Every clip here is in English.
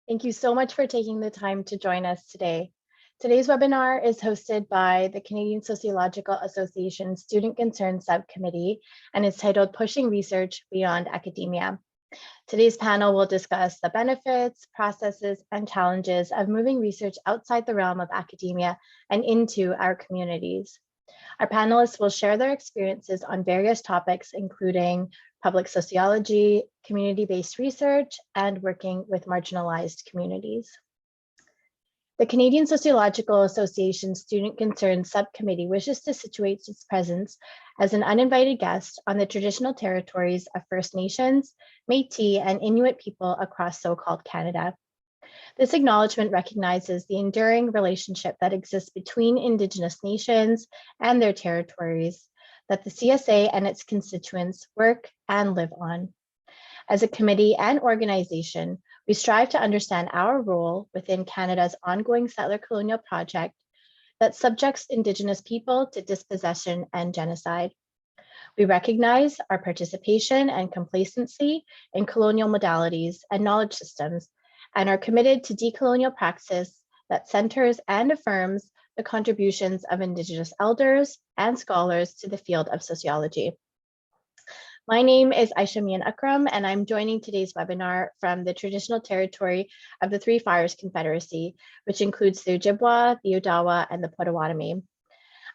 Thank you so much for taking the time to join us today. Today's webinar is hosted by the Canadian Sociological Association Student Concerns Subcommittee and is titled Pushing Research Beyond Academia. Today's panel will discuss the benefits, processes, and challenges of moving research outside the realm of academia and into our communities. Our panelists will share their experiences on various topics, including public sociology, community-based research, and working with marginalized communities. The Canadian Sociological Association Student Concerns Subcommittee wishes to situate its presence as an uninvited guest on the traditional territories of First Nations, Métis, and Inuit people across so-called Canada. This acknowledgement recognizes the enduring relationship that exists between Indigenous nations and their territories that the CSA and its constituents work and live on. As a committee and organization, we strive to understand our role within Canada's ongoing settler colonial project that subjects Indigenous people to dispossession and genocide. We recognize our participation and complacency in colonial modalities and knowledge systems and are committed to decolonial praxis that centers and affirms the contributions of Indigenous elders and scholars to the field of sociology. My name is Ayesha Mian Akram, and I'm joining today's webinar from the traditional territory of the Three Fires Confederacy, which includes the Ojibwa, the Odawa, and the Potawatomi.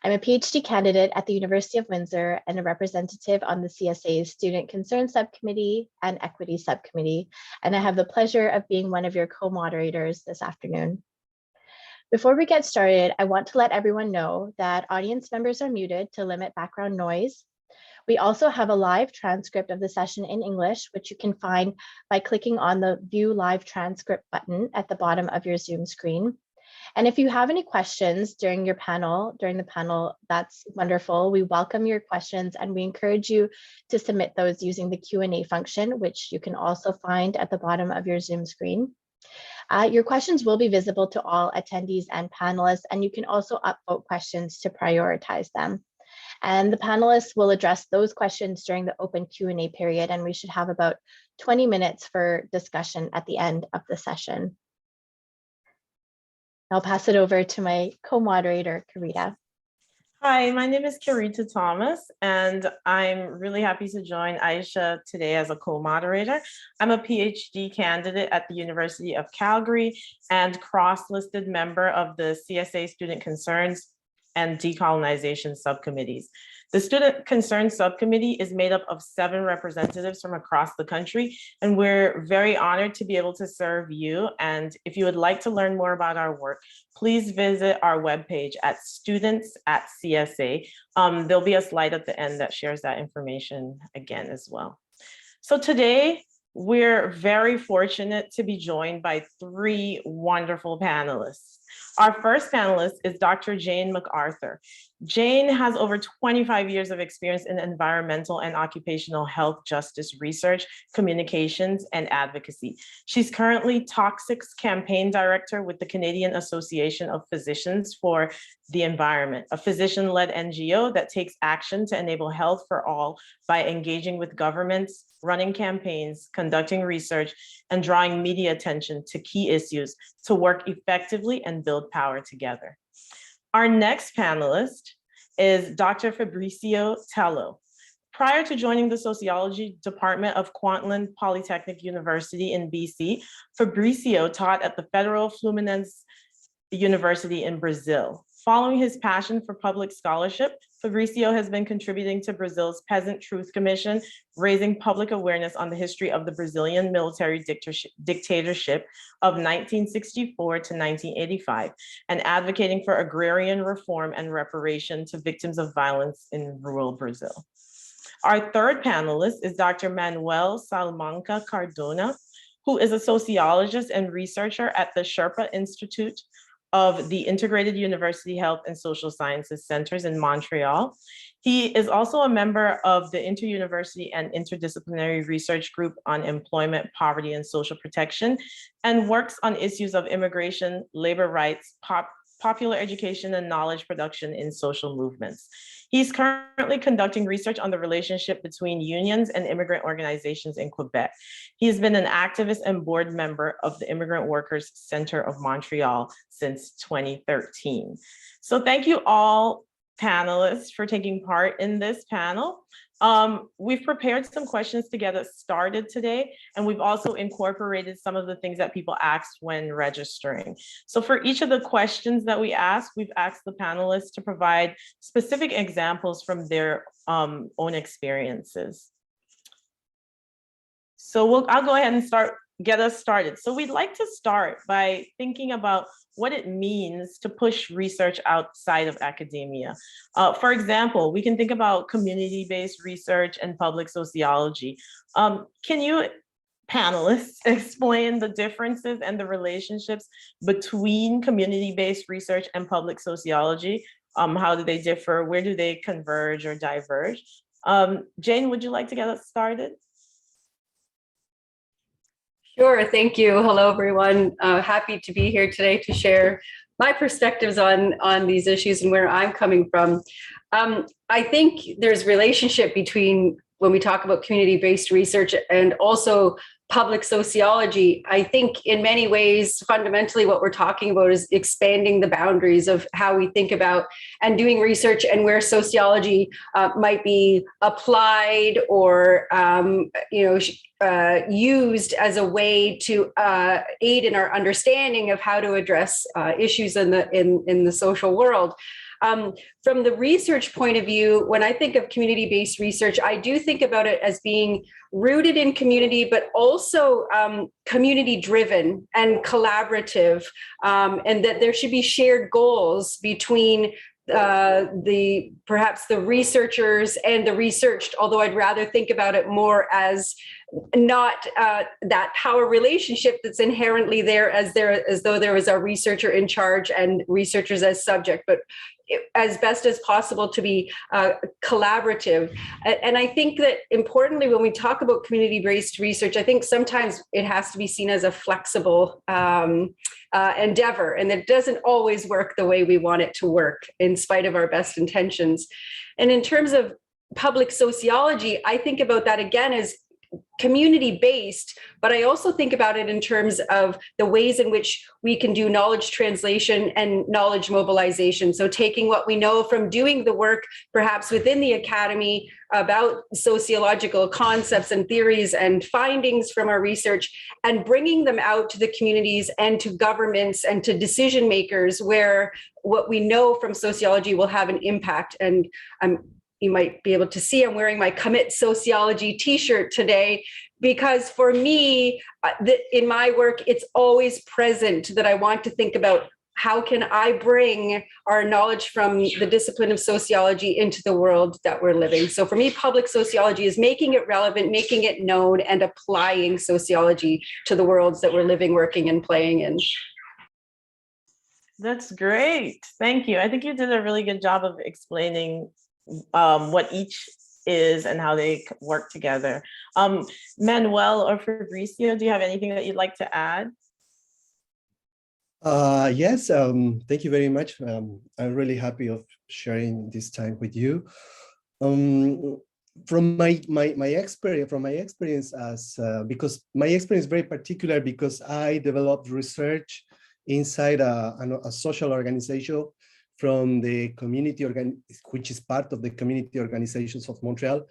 I'm a PhD candidate at the University of Windsor and a representative on the CSA's Student Concerns Subcommittee and Equity Subcommittee, and I have the pleasure of being one of your co-moderators this afternoon. Before we get started, I want to let everyone know that audience members are muted to limit background noise. We also have a live transcript of the session in English, which you can find by clicking on the View Live Transcript button at the bottom of your Zoom screen. And if you have any questions during the panel, that's wonderful. We welcome your questions and we encourage you to submit those using the Q&A function, which you can also find at the bottom of your Zoom screen. Your questions will be visible to all attendees and panelists, and you can also upvote questions to prioritize them. And the panelists will address those questions during the open Q&A period, and we should have about 20 minutes for discussion at the end of the session. I'll pass it over to my co-moderator, Carieta. Hi, my name is Carieta Thomas, and I'm really happy to join Ayesha today as a co-moderator. I'm a PhD candidate at the University of Calgary and cross-listed member of the CSA Student Concerns and Decolonization Subcommittees. The Student Concerns Subcommittee is made up of 7 representatives from across the country, and we're very honored to be able to serve you. And if you would like to learn more about our work, please visit our webpage at students@CSA. There'll be a slide at the end that shares that information again as well. So today, we're very fortunate to be joined by 3 wonderful panelists. Our first panelist is Dr. Jane McArthur. Jane has over 25 years of experience in environmental and occupational health justice research, communications, and advocacy. She's currently Toxics Campaign Director with the Canadian Association of Physicians for the Environment, a physician-led NGO that takes action to enable health for all by engaging with governments, running campaigns, conducting research, and drawing media attention to key issues to work effectively and build power together. Our next panelist is Dr. Fabricio Telo. Prior to joining the sociology department of Kwantlen Polytechnic University in BC, Fabricio taught at the Federal Fluminense University in Brazil. Following his passion for public scholarship, Fabricio has been contributing to Brazil's Peasant Truth Commission, raising public awareness on the history of the Brazilian military dictatorship of 1964 to 1985, and advocating for agrarian reform and reparation to victims of violence in rural Brazil. Our third panelist is Dr. Manuel Salamanca Cardona, who is a sociologist and researcher at the Sherpa Institute of the Integrated University Health and Social Sciences Centers in Montreal. He is also a member of the Inter-University and Interdisciplinary Research Group on Employment, Poverty, and Social Protection, and works on issues of immigration, labor rights, popular education and knowledge production in social movements. He's currently conducting research on the relationship between unions and immigrant organizations in Quebec. He has been an activist and board member of the Immigrant Workers Center of Montreal since 2013. So thank you all panelists for taking part in this panel. We've prepared some questions to get us started today, and we've also incorporated some of the things that people asked when registering. So for each of the questions that we asked, we've asked the panelists to provide specific examples from their own experiences. So I'll go ahead and get us started. So we'd like to start by thinking about what it means to push research outside of academia. For example, we can think about community-based research and public sociology. Can you panelists explain the differences and the relationships between community-based research and public sociology? How do they differ? Where do they converge or diverge? Jane, would you like to get us started? Sure, thank you. Hello, everyone. Happy to be here today to share my perspectives on these issues and where I'm coming from. I think there's relationship between when we talk about community-based research and also public sociology. I think in many ways, fundamentally, what we're talking about is expanding the boundaries of how we think about and doing research and where sociology might be applied or used as a way to aid in our understanding of how to address issues in the social world. From the research point of view, when I think of community-based research, I do think about it as being rooted in community, but also community-driven and collaborative, and that there should be shared goals between perhaps the researchers and the researched, although I'd rather think about it more as not that power relationship that's inherently there as though there was a researcher in charge and researchers as subject, but as best as possible to be collaborative. And I think that importantly, when we talk about community-based research, I think sometimes it has to be seen as a flexible endeavor, and it doesn't always work the way we want it to work in spite of our best intentions. And in terms of public sociology, I think about that again as community-based, but I also think about it in terms of the ways in which we can do knowledge translation and knowledge mobilization. So taking what we know from doing the work, perhaps within the academy, about sociological concepts and theories and findings from our research, and bringing them out to the communities and to governments and to decision makers where what we know from sociology will have an impact. And you might be able to see I'm wearing my Commit Sociology t-shirt today, because for me, in my work, it's always present that I want to think about how can I bring our knowledge from the discipline of sociology into the world that we're living. So for me, public sociology is making it relevant, making it known, and applying sociology to the worlds that we're living, working, and playing in. That's great. Thank you. I think you did a really good job of explaining what each is and how they work together. Manuel or Fabricio, do you have anything that you'd like to add? Yes, thank you very much. I'm really happy of sharing this time with you. From my experience as because my experience is very particular because I developed research inside a social organization from the community which is part of the community organizations of Montreal,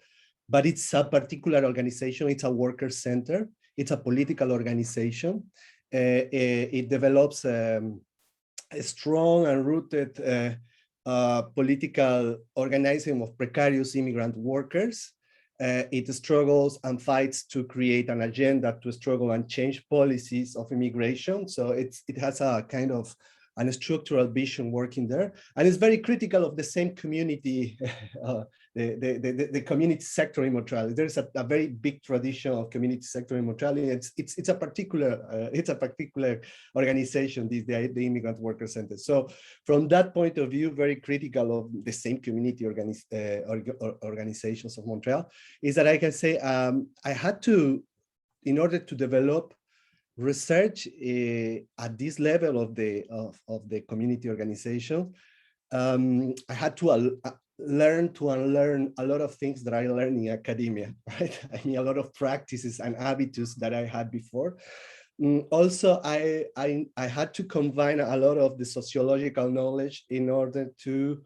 but it's a particular organization. It's a worker center. It's a political organization. It develops a strong and rooted political organizing of precarious immigrant workers. It struggles and fights to create an agenda to struggle and change policies of immigration. So it has a kind of a structural vision working there, and it's very critical of the same community, the community sector in Montreal. There's a very big tradition of community sector in Montreal. It's a particular organization, the Immigrant Worker Center. So from that point of view, very critical of the same community organizations of Montreal is that I can say I had to, in order to develop research at this level of the community organization, I had to learn to unlearn a lot of things that I learned in academia, right? I mean, a lot of practices and habits that I had before. Also, I had to combine a lot of the sociological knowledge in order to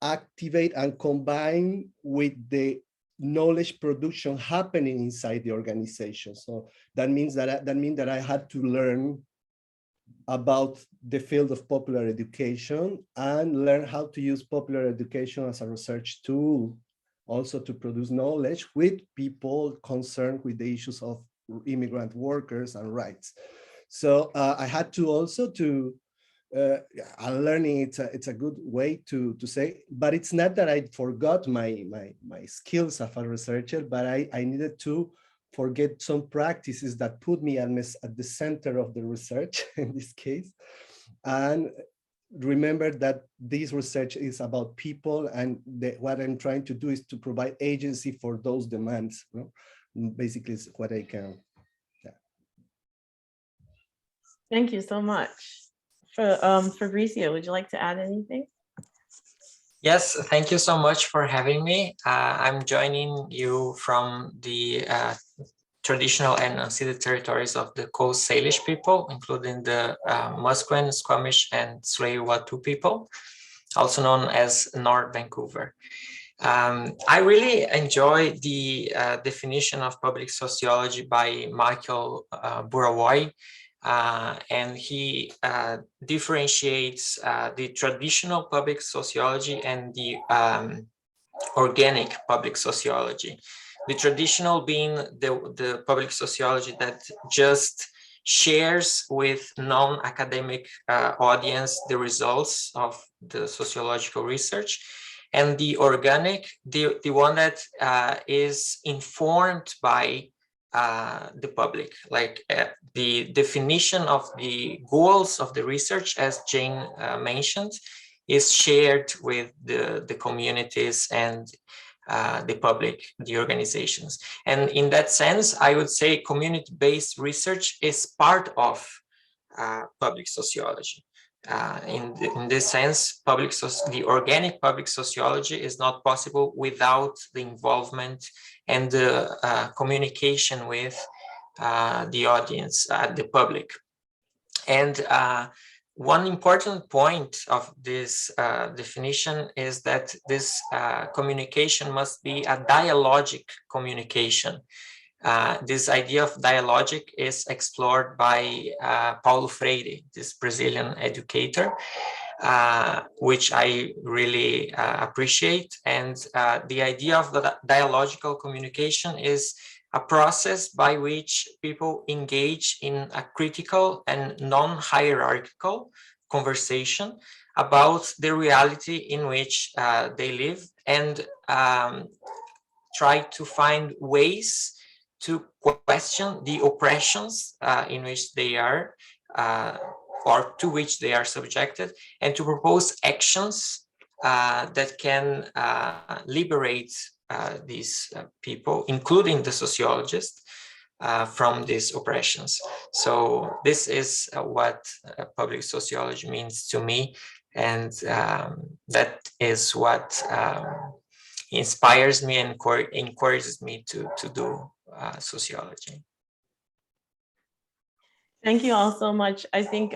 activate and combine with the knowledge production happening inside the organization. So that means that I had to learn about the field of popular education and learn how to use popular education as a research tool, also to produce knowledge with people concerned with the issues of immigrant workers and rights. So I had to also learning, it's a good way to say, but it's not that I forgot my skills as a researcher, but I needed to forget some practices that put me at the center of the research in this case. And remember that this research is about people, and what I'm trying to do is to provide agency for those demands. You know? Basically, is what I can. Yeah. Thank you so much. Fabricio, would you like to add anything? Yes, thank you so much for having me. I'm joining you from the traditional and unceded territories of the Coast Salish people, including the Musqueam, Squamish, and Tsleil-Waututh people, also known as North Vancouver. I really enjoy the definition of public sociology by Michael Burawoy, and he differentiates the traditional public sociology and the organic public sociology. The traditional being the public sociology that just shares with non-academic audience the results of the sociological research, and the organic, the one that is informed by the public, like the definition of the goals of the research, as Jane mentioned, is shared with the communities and the public, the organizations. And in that sense, I would say community-based research is part of public sociology. In this sense, the organic public sociology is not possible without the involvement and the communication with the audience, the public. And one important point of this definition is that this communication must be a dialogic communication. This idea of dialogic is explored by Paulo Freire, this Brazilian educator, which I really appreciate. And the idea of the dialogical communication is a process by which people engage in a critical and non-hierarchical conversation about the reality in which they live, and try to find ways to question the oppressions in which they are, or to which they are subjected, and to propose actions that can liberate these people, including the sociologists, from these oppressions. So this is what public sociology means to me, and that is what inspires me and encourages me to do sociology. Thank you all so much. I think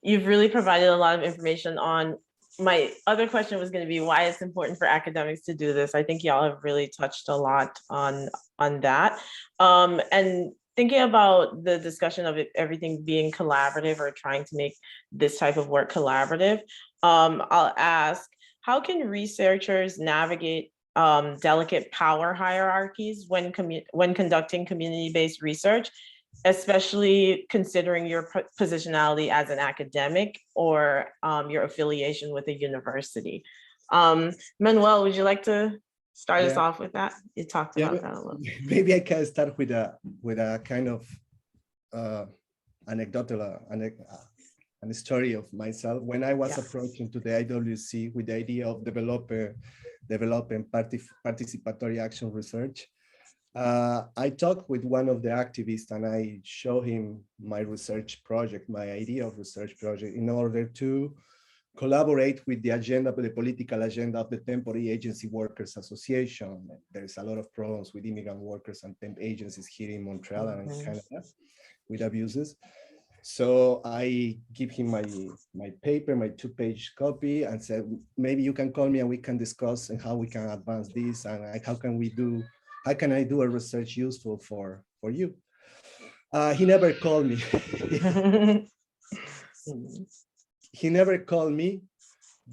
you've really provided a lot of information on. My other question was going to be why it's important for academics to do this. I think y'all have really touched a lot on that. And thinking about the discussion of everything being collaborative, or trying to make this type of work collaborative, I'll ask, how can researchers navigate delicate power hierarchies when conducting community-based research, especially considering your positionality as an academic or your affiliation with a university? Manuel, would you like to start us off with that? You talked about that a little. Maybe I can start with a kind of anecdotal a story of myself. When I was approaching to the IWC with the idea of developing participatory action research, I talked with one of the activists and I show him my research project, my idea of research project, in order to collaborate with the agenda, the political agenda of the Temporary Agency Workers Association. There's a lot of problems with immigrant workers and temp agencies here in Montreal and in Canada with abuses. So I give him my paper, my 2-page copy, and said, maybe you can call me and we can discuss and how we can advance this and how can I do a research useful for you? He never called me. He never called me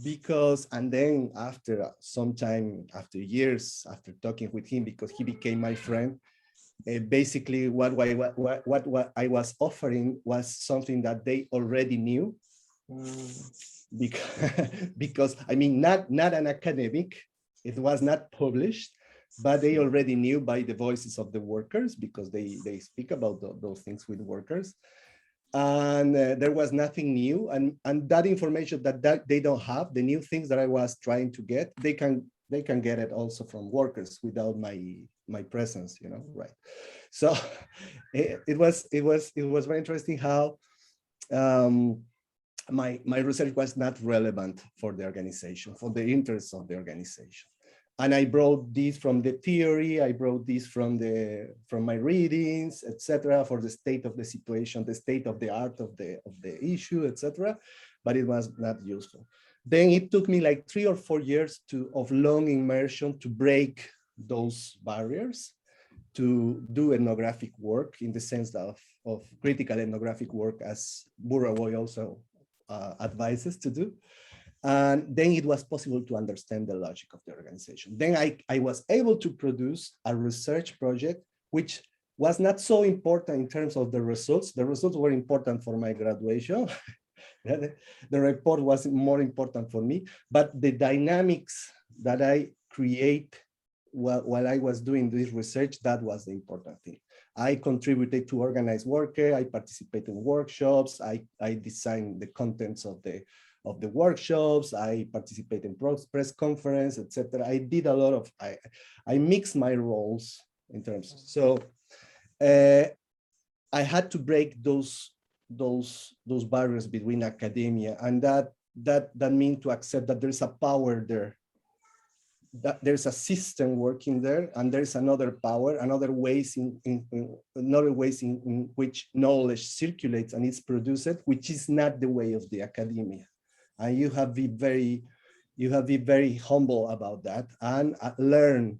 because, and then after some time, after years, after talking with him, because he became my friend, basically what I was offering was something that they already knew. Because I mean, not an academic, it was not published, but they already knew by the voices of the workers, because they speak about those things with workers. And there was nothing new, and that information that they don't have, the new things that I was trying to get, they can get it also from workers without my presence, right? So it was very interesting how my research was not relevant for the organization, for the interests of the organization. And I brought this from the theory, I brought this from my readings, etc., for the state of the situation, the state of the art of the issue, etc., but it was not useful. Then it took me like 3 or 4 years of long immersion to break those barriers, to do ethnographic work in the sense of critical ethnographic work, as Burawoy also advises to do. And then it was possible to understand the logic of the organization. Then I was able to produce a research project, which was not so important in terms of the results. The results were important for my graduation. The report was more important for me, but the dynamics that I create while I was doing this research, that was the important thing. I contributed to organize worker, I participated in workshops, I designed the contents of the workshops, I participated in press conference, etc. I did a lot of, I mixed my roles in terms. So I had to break those barriers between academia, and that means to accept that there's a power there, that there's a system working there, and there's another power, another ways in which knowledge circulates and is produced, which is not the way of the academia. And you have to be very humble about that, and learn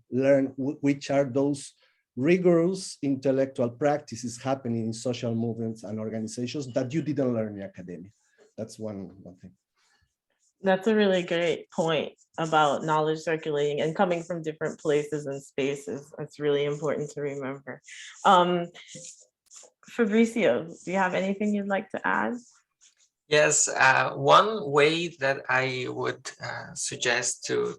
which are those rigorous intellectual practices happening in social movements and organizations that you didn't learn in academia. That's one thing. That's a really great point about knowledge circulating and coming from different places and spaces. That's really important to remember. Fabricio, do you have anything you'd like to add? Yes, one way that I would suggest to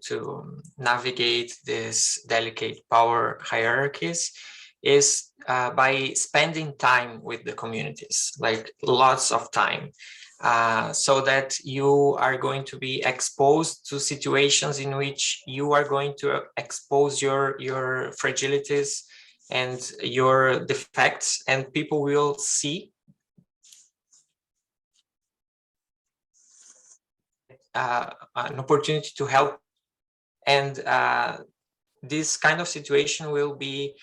navigate these delicate power hierarchies is by spending time with the communities, like lots of time, so that you are going to be exposed to situations in which you are going to expose your fragilities and your defects, and people will see an opportunity to help. And this kind of situation will be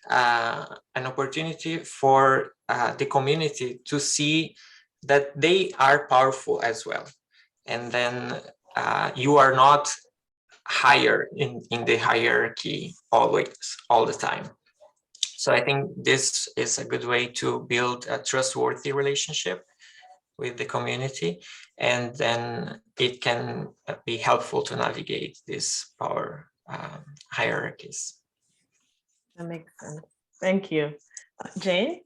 an opportunity for the community to see that they are powerful as well. And then you are not higher in the hierarchy always, all the time. So I think this is a good way to build a trustworthy relationship with the community, and then it can be helpful to navigate these power hierarchies. That makes sense. Thank you. Jane?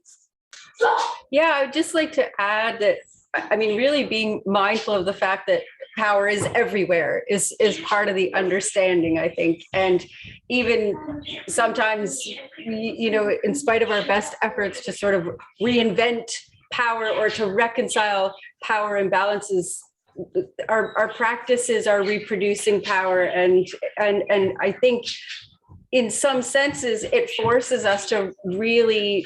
Yeah, I would just like to add that, I mean, really being mindful of the fact that power is everywhere is part of the understanding, I think. And even sometimes, in spite of our best efforts to sort of reinvent power or to reconcile power imbalances, our practices are reproducing power. And I think in some senses, it forces us to really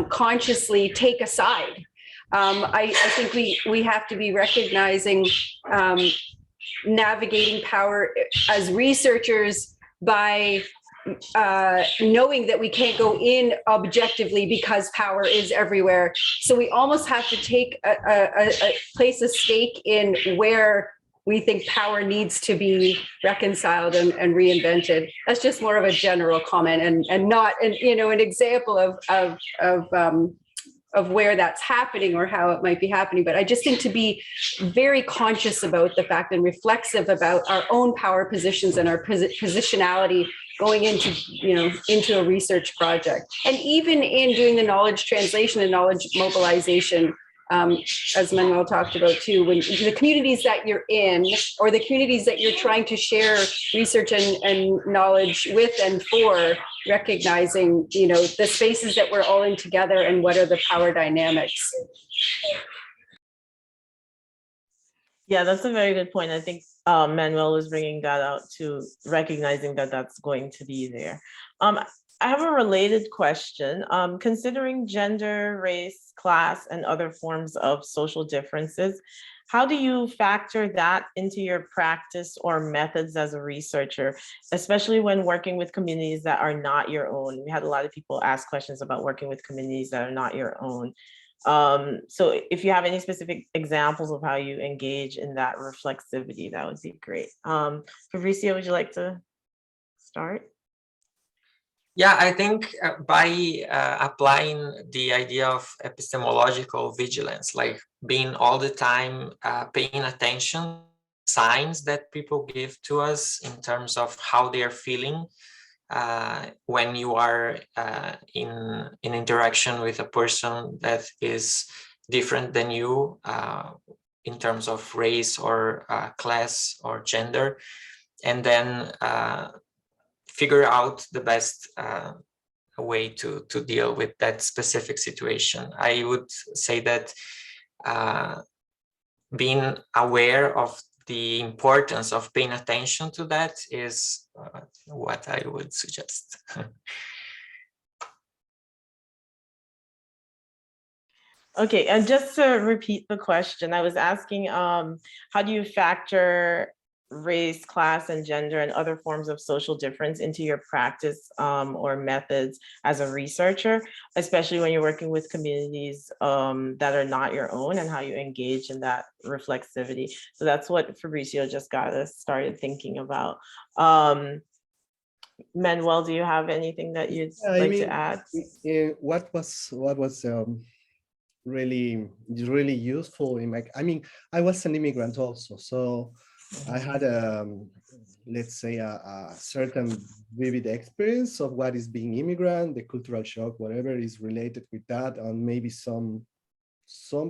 consciously take a side. I think we have to be recognizing navigating power as researchers by knowing that we can't go in objectively because power is everywhere. So we almost have to take place a stake in where we think power needs to be reconciled and reinvented. That's just more of a general comment and not an example of where that's happening or how it might be happening. But I just think to be very conscious about the fact and reflexive about our own power positions and our positionality going into a research project. And even in doing the knowledge translation and knowledge mobilization, as Manuel talked about too, when the communities that you're in or the communities that you're trying to share research and knowledge with and for, recognizing, the spaces that we're all in together and what are the power dynamics. Yeah, that's a very good point. I think Manuel was bringing that out to recognizing that that's going to be there. I have a related question. Considering gender, race, class, and other forms of social differences, how do you factor that into your practice or methods as a researcher, especially when working with communities that are not your own? We had a lot of people ask questions about working with communities that are not your own. So if you have any specific examples of how you engage in that reflexivity, that would be great. Fabricio, would you like to start? Yeah, I think by applying the idea of epistemological vigilance, like being all the time paying attention to signs that people give to us in terms of how they are feeling when you are in interaction with a person that is different than you in terms of race or class or gender, and then figure out the best way to deal with that specific situation. I would say that being aware of the importance of paying attention to that is what I would suggest. Okay, and just to repeat the question, I was asking, how do you factor race, class, and gender and other forms of social difference into your practice or methods as a researcher, especially when you're working with communities that are not your own, and how you engage in that reflexivity? So that's what Fabricio just got us started thinking about. Manuel, do you have anything that you'd like to add? What was really useful in I was an immigrant also, so I had let's say a certain vivid experience of what is being immigrant, the cultural shock, whatever is related with that, and maybe some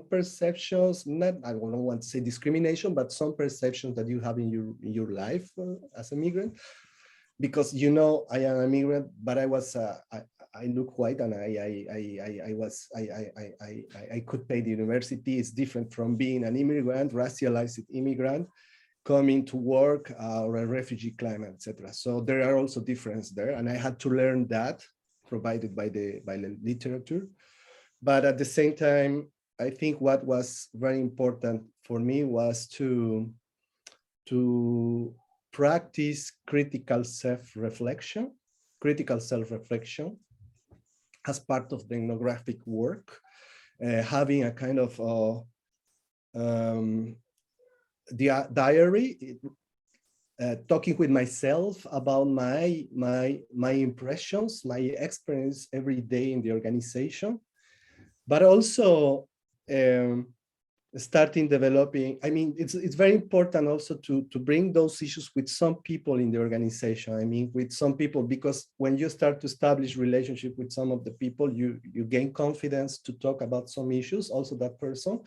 perceptions, not, I don't want to say discrimination, but some perceptions that you have in your life as an immigrant. Because I am an immigrant, but I was I look white, and I could pay the university. It's different from being an immigrant, racialized immigrant, coming to work or a refugee climate, etc. So there are also differences there, and I had to learn that, provided by the literature. But at the same time, I think what was very important for me was to practice critical self-reflection as part of the ethnographic work, having a kind of diary, talking with myself about my impressions, my experience every day in the organization, but also starting developing. It's very important also to bring those issues with some people in the organization. With some people, because when you start to establish relationship with some of the people, you gain confidence to talk about some issues, also that person.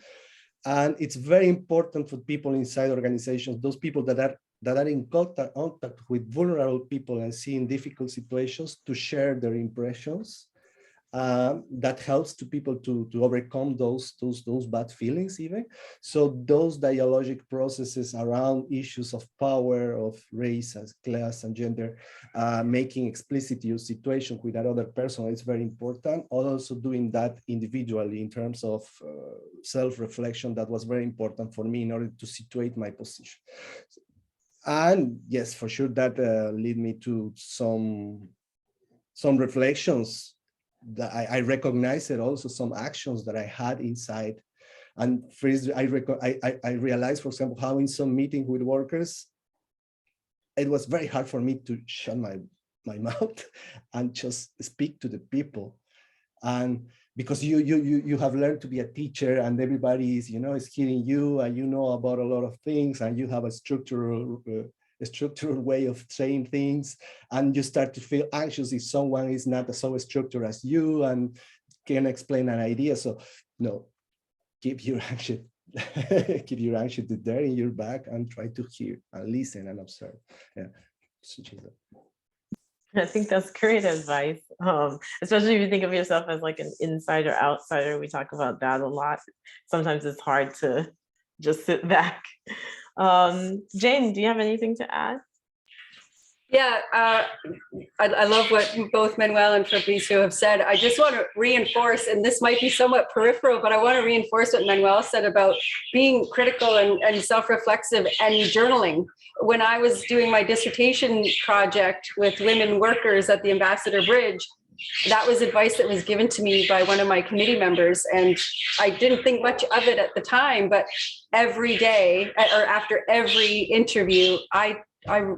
And it's very important for people inside organizations, those people that are in contact with vulnerable people and seeing difficult situations, to share their impressions that helps to people to overcome those bad feelings even. So those dialogic processes around issues of power, of race, as class and gender, making explicit your situation with another person is very important. Also doing that individually in terms of self-reflection, that was very important for me in order to situate my position. And yes, for sure, that led me to some reflections that I recognize it also, some actions that I had inside. And first, I realized, for example, how in some meeting with workers, it was very hard for me to shut my mouth and just speak to the people. And because you have learned to be a teacher, and everybody is, is hearing you, and you know about a lot of things, and you have a structural way of saying things, and you start to feel anxious if someone is not so structured as you and can explain an idea. So no, keep your anxiety there in your back and try to hear and listen and observe. Yeah. I think that's great advice, especially if you think of yourself as like an insider outsider. We talk about that a lot. Sometimes it's hard to just sit back. Jane, do you have anything to add? Yeah, I love what both Manuel and Fabricio have said. I just want to reinforce, and this might be somewhat peripheral, but I want to reinforce what Manuel said about being critical and self-reflexive and journaling. When I was doing my dissertation project with women workers at the Ambassador Bridge, that was advice that was given to me by one of my committee members. And I didn't think much of it at the time, but every day or after every interview, I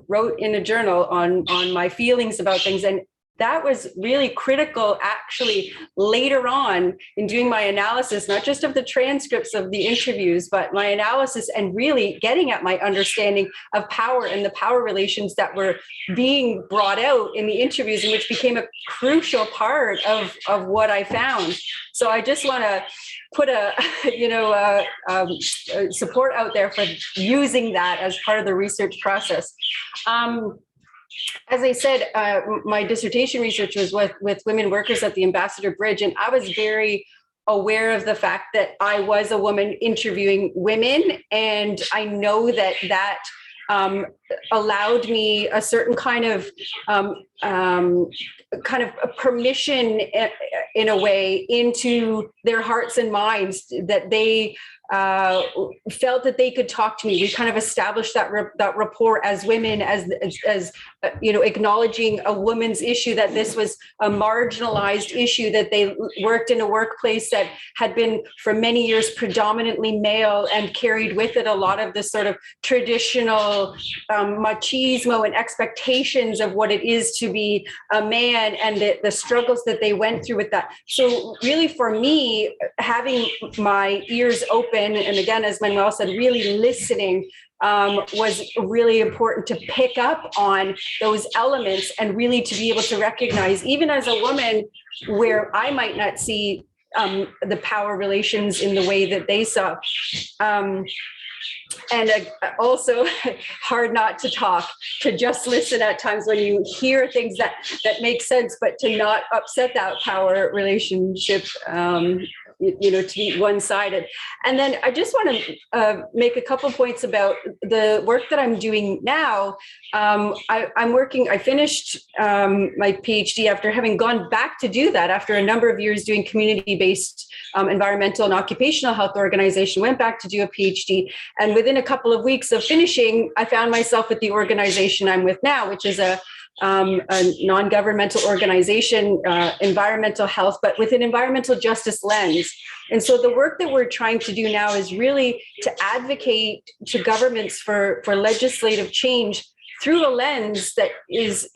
wrote in a journal on my feelings about things. And that was really critical, actually, later on in doing my analysis, not just of the transcripts of the interviews, but my analysis and really getting at my understanding of power and the power relations that were being brought out in the interviews, and which became a crucial part of what I found. So I just want to put a support out there for using that as part of the research process. As I said, my dissertation research was with women workers at the Ambassador Bridge, and I was very aware of the fact that I was a woman interviewing women, and I know that allowed me a certain kind of permission in a way into their hearts and minds, that they felt that they could talk to me. We kind of established that rapport as women, as acknowledging a woman's issue, that this was a marginalized issue, that they worked in a workplace that had been for many years predominantly male and carried with it a lot of this sort of traditional machismo and expectations of what it is to be a man, and the struggles that they went through with that. So really, for me, having my ears open, and again, as Manuel said, really listening was really important to pick up on those elements, and really to be able to recognize, even as a woman, where I might not see the power relations in the way that they saw. And also hard not to talk, to just listen at times when you hear things that make sense, but to not upset that power relationship, to be one-sided. And then I just want to make a couple points about the work that I'm doing now. I finished my PhD after having gone back to do that after a number of years doing community-based environmental and occupational health organization, went back to do a PhD. And within a couple of weeks of finishing, I found myself at the organization I'm with now, which is a non-governmental organization, environmental health, but with an environmental justice lens. And so the work that we're trying to do now is really to advocate to governments for legislative change through a lens that is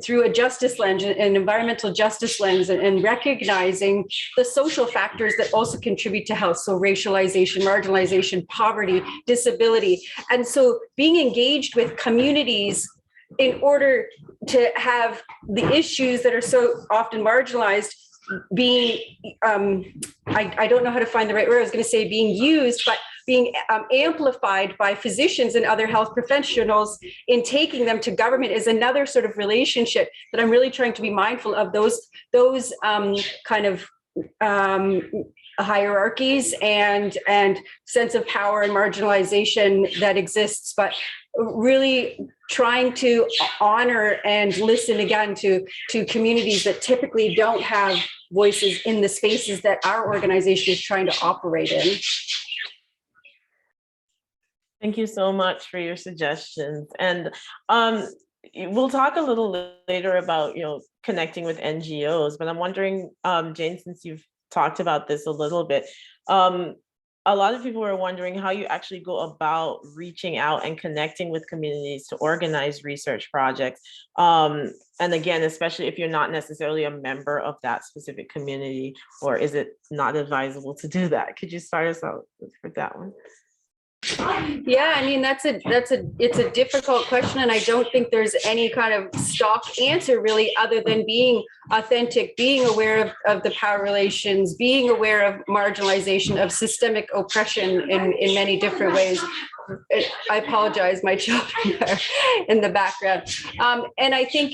through a justice lens, an environmental justice lens, and recognizing the social factors that also contribute to health. So racialization, marginalization, poverty, disability. And so being engaged with communities in order to have the issues that are so often marginalized being, I don't know how to find the right word, I was going to say being used, but being amplified by physicians and other health professionals in taking them to government is another sort of relationship that I'm really trying to be mindful of, those kind of hierarchies and sense of power and marginalization that exists, but really trying to honor and listen again to communities that typically don't have voices in the spaces that our organization is trying to operate in. Thank you so much for your suggestions. And we'll talk a little later about, connecting with NGOs, but I'm wondering, Jane, since you've talked about this a little bit, a lot of people are wondering how you actually go about reaching out and connecting with communities to organize research projects. And again, especially if you're not necessarily a member of that specific community, or is it not advisable to do that? Could you start us out with that one? Yeah, I mean, it's a difficult question, and I don't think there's any kind of stock answer really, other than being authentic, being aware of the power relations, being aware of marginalization, of systemic oppression in many different ways. I apologize, my children are in the background. And I think,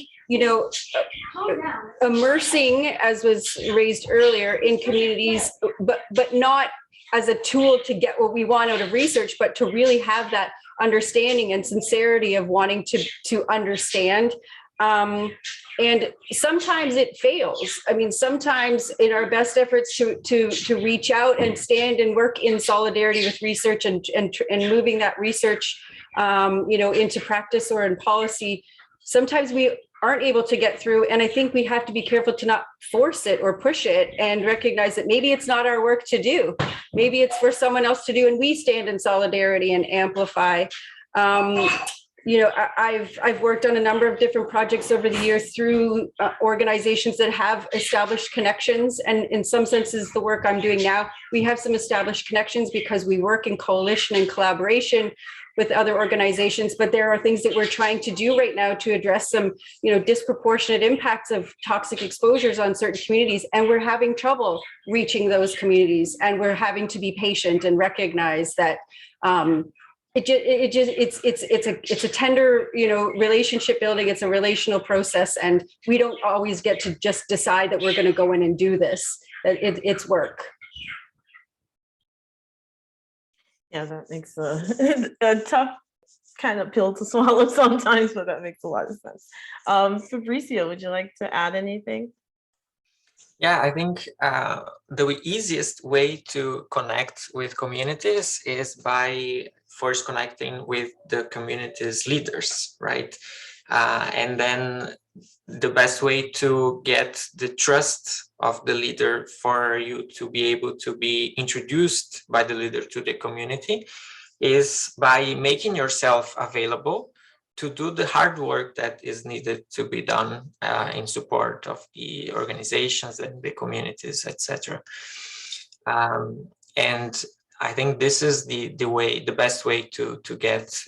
immersing, as was raised earlier, in communities, but not as a tool to get what we want out of research, but to really have that understanding and sincerity of wanting to understand. And sometimes it fails. I mean, sometimes in our best efforts to reach out and stand and work in solidarity with research and moving that research, into practice or in policy, sometimes we aren't able to get through. And I think we have to be careful to not force it or push it, and recognize that maybe it's not our work to do. Maybe it's for someone else to do, and we stand in solidarity and amplify. I've worked on a number of different projects over the years through organizations that have established connections. And in some senses, the work I'm doing now, we have some established connections because we work in coalition and collaboration with other organizations, but there are things that we're trying to do right now to address some, disproportionate impacts of toxic exposures on certain communities, and we're having trouble reaching those communities, and we're having to be patient and recognize that it's a tender, relationship building. It's a relational process, and we don't always get to just decide that we're going to go in and do this. It's work. Yeah, that makes a tough kind of pill to swallow sometimes, but that makes a lot of sense. Fabricio, would you like to add anything? Yeah, I think the easiest way to connect with communities is by first connecting with the community's leaders, right? And then the best way to get the trust of the leader for you to be able to be introduced by the leader to the community is by making yourself available to do the hard work that is needed to be done in support of the organizations and the communities, etc. And I think this is the best way to get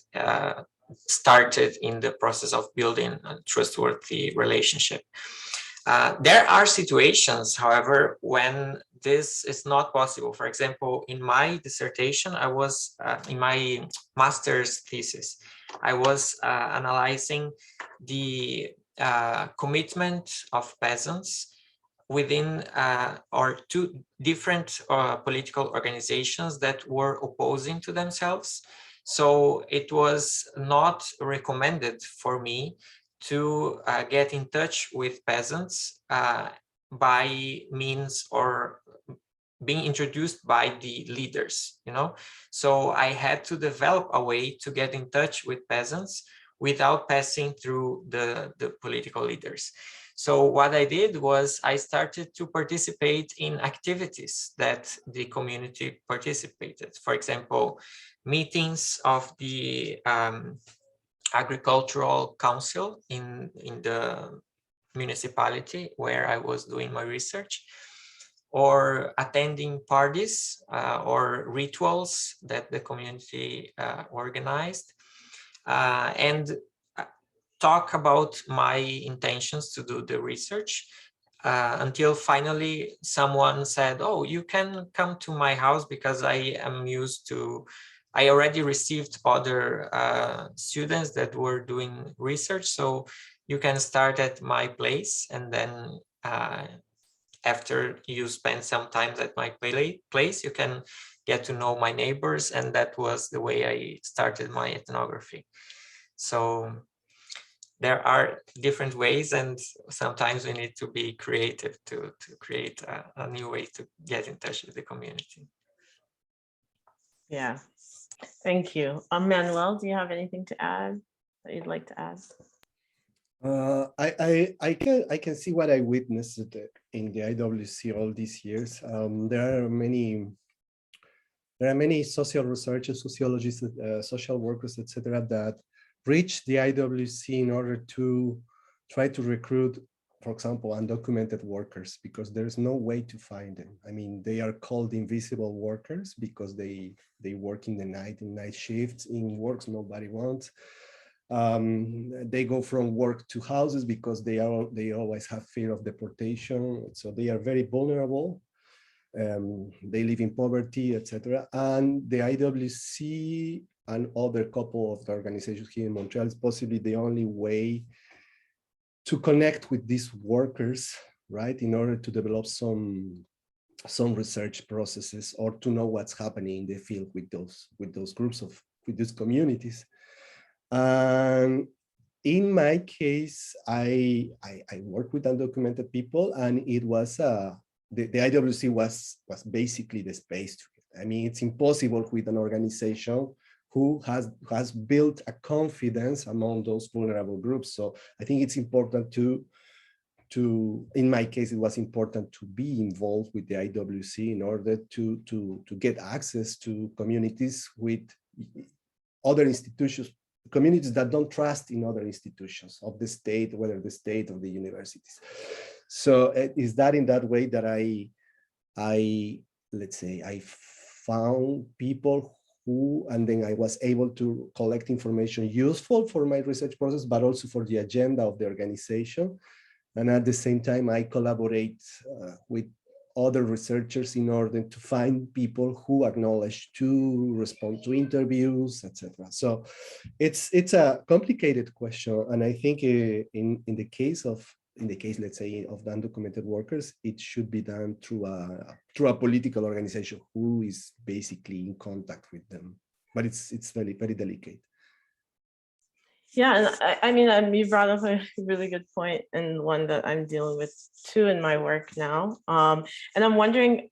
started in the process of building a trustworthy relationship. There are situations, however, when this is not possible. For example, in my dissertation, I was in my master's thesis, I was analyzing the commitment of peasants within or two different political organizations that were opposing to themselves. So it was not recommended for me to get in touch with peasants by means or being introduced by the leaders, So I had to develop a way to get in touch with peasants without passing through the political leaders. So what I did was I started to participate in activities that the community participated. For example, meetings of the agricultural council in the municipality where I was doing my research, or attending parties or rituals that the community organized, and talk about my intentions to do the research. until finally someone said, oh, you can come to my house because I already received other students that were doing research. So you can start at my place, and then after you spend some time at my place, you can get to know my neighbors. And that was the way I started my ethnography. So there are different ways, and sometimes we need to be creative to create a new way to get in touch with the community. Yeah, thank you. Manuel, do you have anything to add that you'd like to add? I can see what I witnessed in the IWC all these years. There are many social researchers, sociologists, social workers, etc., that reach the IWC in order to try to recruit, for example, undocumented workers, because there's no way to find them. I mean, they are called invisible workers because they work in the night, in night shifts, in works nobody wants. They go from work to houses because they always have fear of deportation. So they are very vulnerable. They live in poverty, etc. And the IWC and other couple of the organizations here in Montreal is possibly the only way to connect with these workers, right? In order to develop some research processes or to know what's happening in the field with those groups with these communities. And in my case, I work with undocumented people, and it was the IWC was basically the space. I mean, it's impossible with an organization who has built a confidence among those vulnerable groups. So I think it's important to in my case, it was important to be involved with the IWC in order to get access to communities with other institutions, communities that don't trust in other institutions of the state, whether the state or the universities. So is that in that way that let's say, I found people who, and then I was able to collect information useful for my research process, but also for the agenda of the organization. And at the same time, I collaborate with other researchers in order to find people who acknowledge to respond to interviews, etc. So it's a complicated question, and I think in the case, let's say, of the undocumented workers, it should be done through a political organization who is basically in contact with them. But it's very, very delicate. Yeah, and I mean, you brought up a really good point, and one that I'm dealing with too in my work now. And I'm wondering,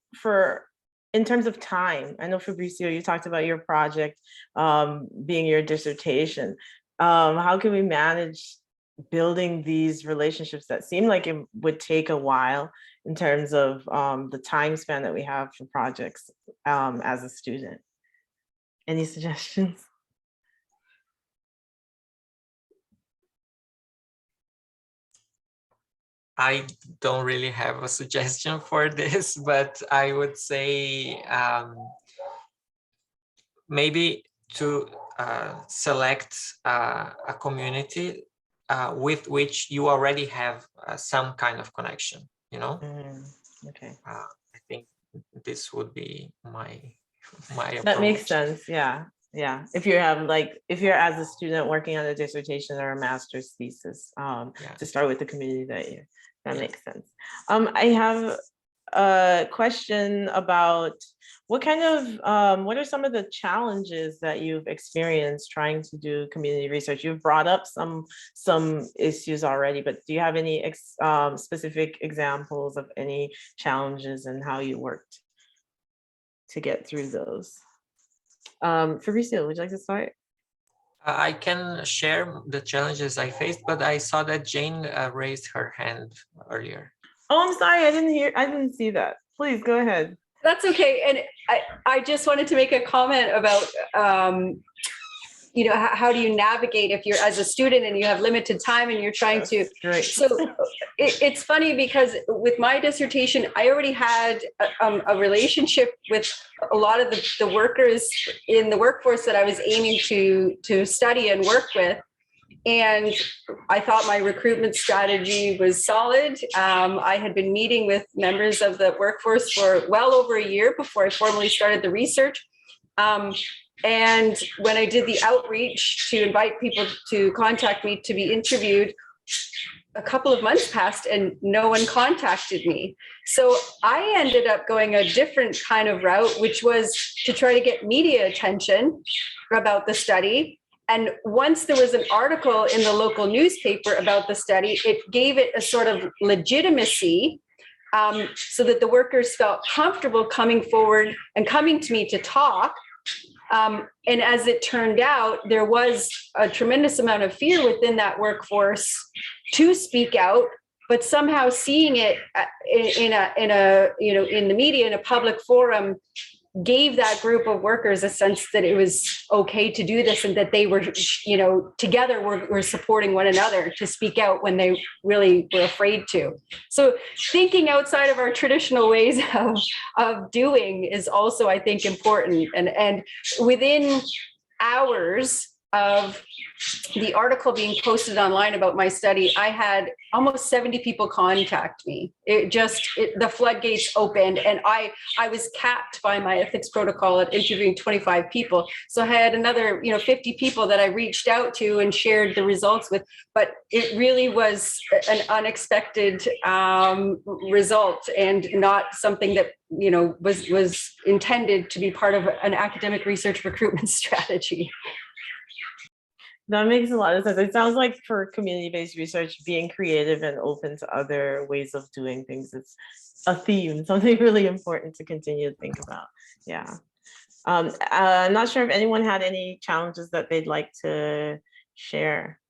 in terms of time, I know Fabricio, you talked about your project being your dissertation. How can we manage building these relationships that seem like it would take a while in terms of the time span that we have for projects as a student? Any suggestions? I don't really have a suggestion for this, but I would say maybe to select a community with which you already have some kind of connection, you know? Okay. I think this would be my approach. That makes sense, yeah. Yeah, if you're as a student working on a dissertation or a master's thesis, to start with the community that makes sense. I have a question about what are some of the challenges that you've experienced trying to do community research? You've brought up some issues already, but do you have any specific examples of any challenges and how you worked to get through those? Fabricio, would you like to start? I can share the challenges I faced, but I saw that Jane raised her hand earlier. Oh, I'm sorry, I didn't see that. Please go ahead. That's okay. And I just wanted to make a comment about, how do you navigate if you're as a student and you have limited time and you're trying to. Great. So it's funny because with my dissertation, I already had a relationship with a lot of the workers in the workforce that I was aiming to study and work with. And I thought my recruitment strategy was solid. I had been meeting with members of the workforce for well over a year before I formally started the research. And when I did the outreach to invite people to contact me to be interviewed, a couple of months passed and no one contacted me. So I ended up going a different kind of route, which was to try to get media attention about the study. And once there was an article in the local newspaper about the study, it gave it a sort of legitimacy, so that the workers felt comfortable coming forward and coming to me to talk. And as it turned out, there was a tremendous amount of fear within that workforce to speak out, but somehow seeing it in the media, in a public forum, gave that group of workers a sense that it was okay to do this and that they were, together were supporting one another to speak out when they really were afraid to. So thinking outside of our traditional ways of doing is also, I think, important. And within hours of the article being posted online about my study, I had almost 70 people contact me. The floodgates opened, and I was capped by my ethics protocol at interviewing 25 people. So I had another 50 people that I reached out to and shared the results with, but it really was an unexpected result and not something that was intended to be part of an academic research recruitment strategy. That makes a lot of sense. It sounds like for community-based research, being creative and open to other ways of doing things is a theme, something really important to continue to think about. Yeah. I'm not sure if anyone had any challenges that they'd like to share.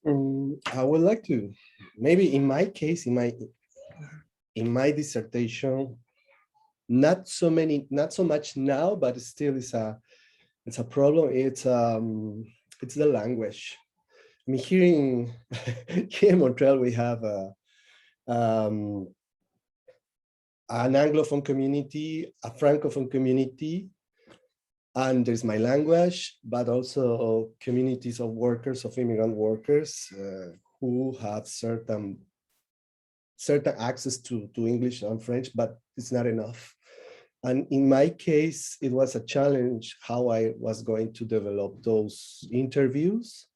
I would like to, maybe in my case, in my dissertation, not so much now, but still it's a problem. It's the language. I mean, here in Montreal, we have an Anglophone community, a Francophone community, and there's my language, but also communities of workers, of immigrant workers who have certain access to English and French, but it's not enough. And in my case, it was a challenge how I was going to develop those interviews,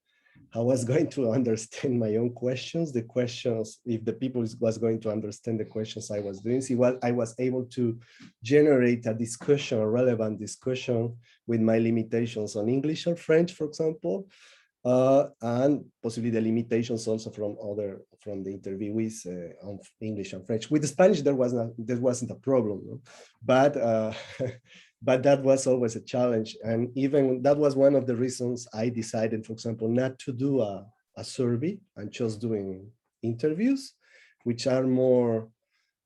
how I was going to understand my own questions, if the people was going to understand the questions I was doing. See, I was able to generate a discussion, a relevant discussion with my limitations on English or French, for example, and possibly the limitations also from the interviewees on English and French. With the Spanish, there wasn't a problem, no? But that was always a challenge, and even that was one of the reasons I decided, for example, not to do a survey and just doing interviews, which are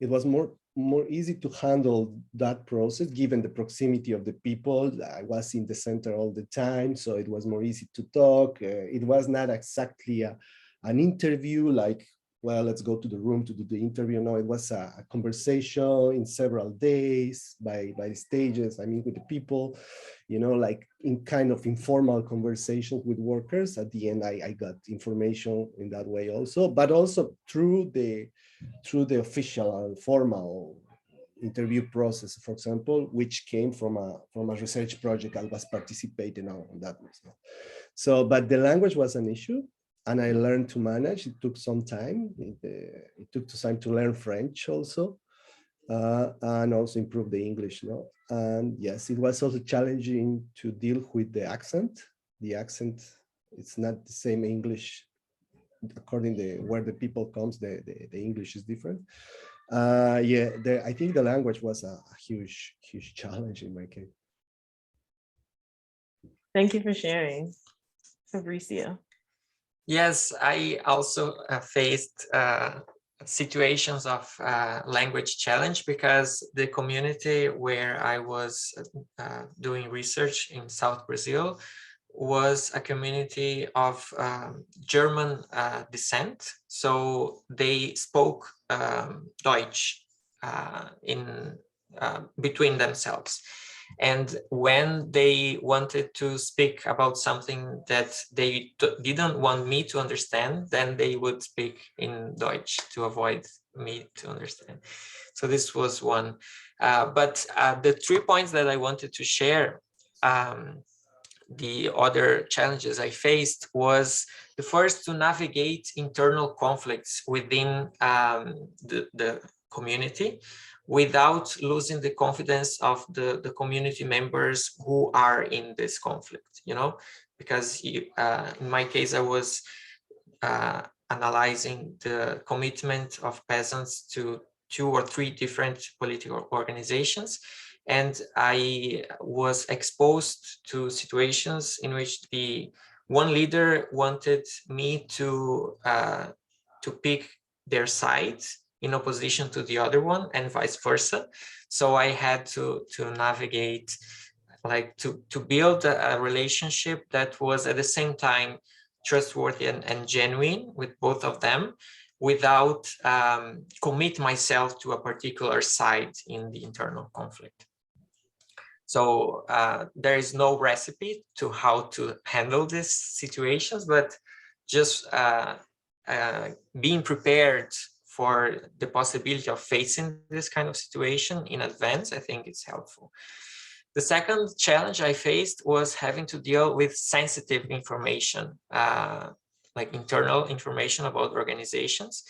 it was more easy to handle that process given the proximity of the people. I was in the center all the time, so it was more easy to talk. It was not exactly an interview like, well, let's go to the room to do the interview. No, it was a conversation in several days by stages. I mean, with the people, like in kind of informal conversations with workers. At the end, I got information in that way also, but also through the official and formal interview process, for example, which came from a research project I was participating on that. So, but the language was an issue, and I learned to manage. It took some time. It took time to learn French also, and also improve the English. And yes, it was also challenging to deal with the accent. The accent, it's not the same English. According to where the people comes, the English is different. I think the language was a huge challenge in my case. Thank you for sharing, Fabricio. Yes, I also faced situations of language challenge, because the community where I was doing research in South Brazil was a community of German descent. So they spoke Deutsch between themselves. And when they wanted to speak about something that they didn't want me to understand, then they would speak in Deutsch to avoid me to understand. So this was one. But the 3 points that I wanted to share, the other challenges I faced was the first, to navigate internal conflicts within the community without losing the confidence of the community members who are in this conflict, you know, because in my case, I was analyzing the commitment of peasants to 2 or 3 different political organizations. And I was exposed to situations in which the one leader wanted me to pick their side in opposition to the other one, and vice versa. So I had to navigate, like to build a relationship that was at the same time trustworthy and genuine with both of them, without commit myself to a particular side in the internal conflict. So there is no recipe to how to handle these situations, but just being prepared for the possibility of facing this kind of situation in advance, I think it's helpful. The second challenge I faced was having to deal with sensitive information, like internal information about organizations,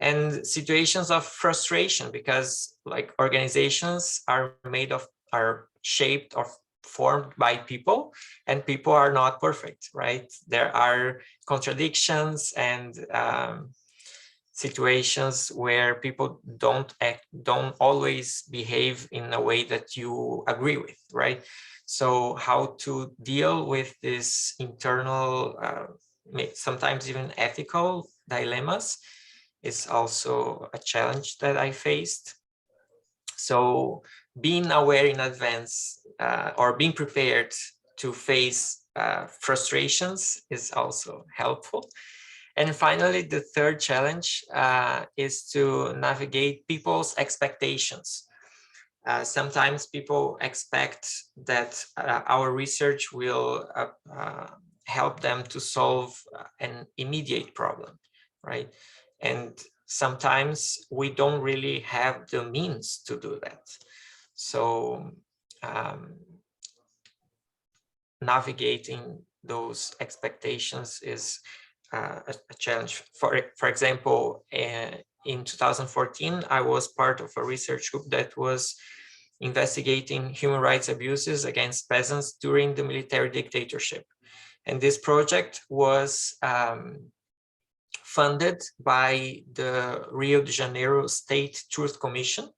and situations of frustration, because like organizations are shaped or formed by people, and people are not perfect, right? There are contradictions and situations where people don't always behave in a way that you agree with, right? So how to deal with this internal, sometimes even ethical dilemmas is also a challenge that I faced. So being aware in advance or being prepared to face frustrations is also helpful. And finally, the third challenge is to navigate people's expectations. Sometimes people expect that our research will help them to solve an immediate problem, right? And sometimes we don't really have the means to do that. So navigating those expectations is a challenge. For example, in 2014, I was part of a research group that was investigating human rights abuses against peasants during the military dictatorship. And this project was funded by the Rio de Janeiro State Truth Commission,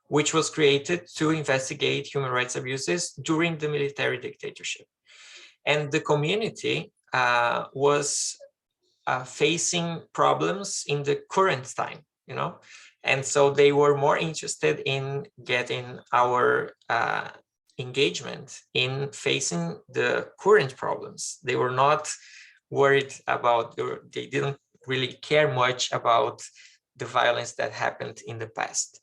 which was created to investigate human rights abuses during the military dictatorship. And the community was facing problems in the current time, you know, and so they were more interested in getting our engagement in facing the current problems. They were not worried about, they didn't really care much about the violence that happened in the past.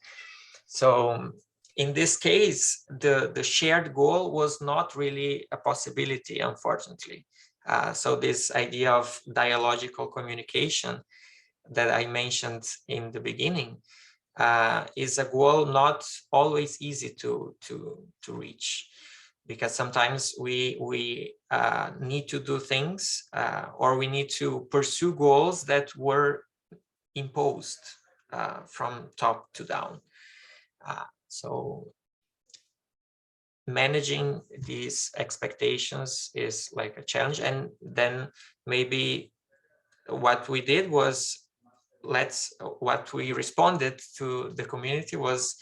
So in this case, the shared goal was not really a possibility, unfortunately. So this idea of dialogical communication that I mentioned in the beginning is a goal not always easy to reach, because sometimes we need to do things or we need to pursue goals that were imposed from top to down. So managing these expectations is like a challenge. And then maybe what we did was, what we responded to the community was,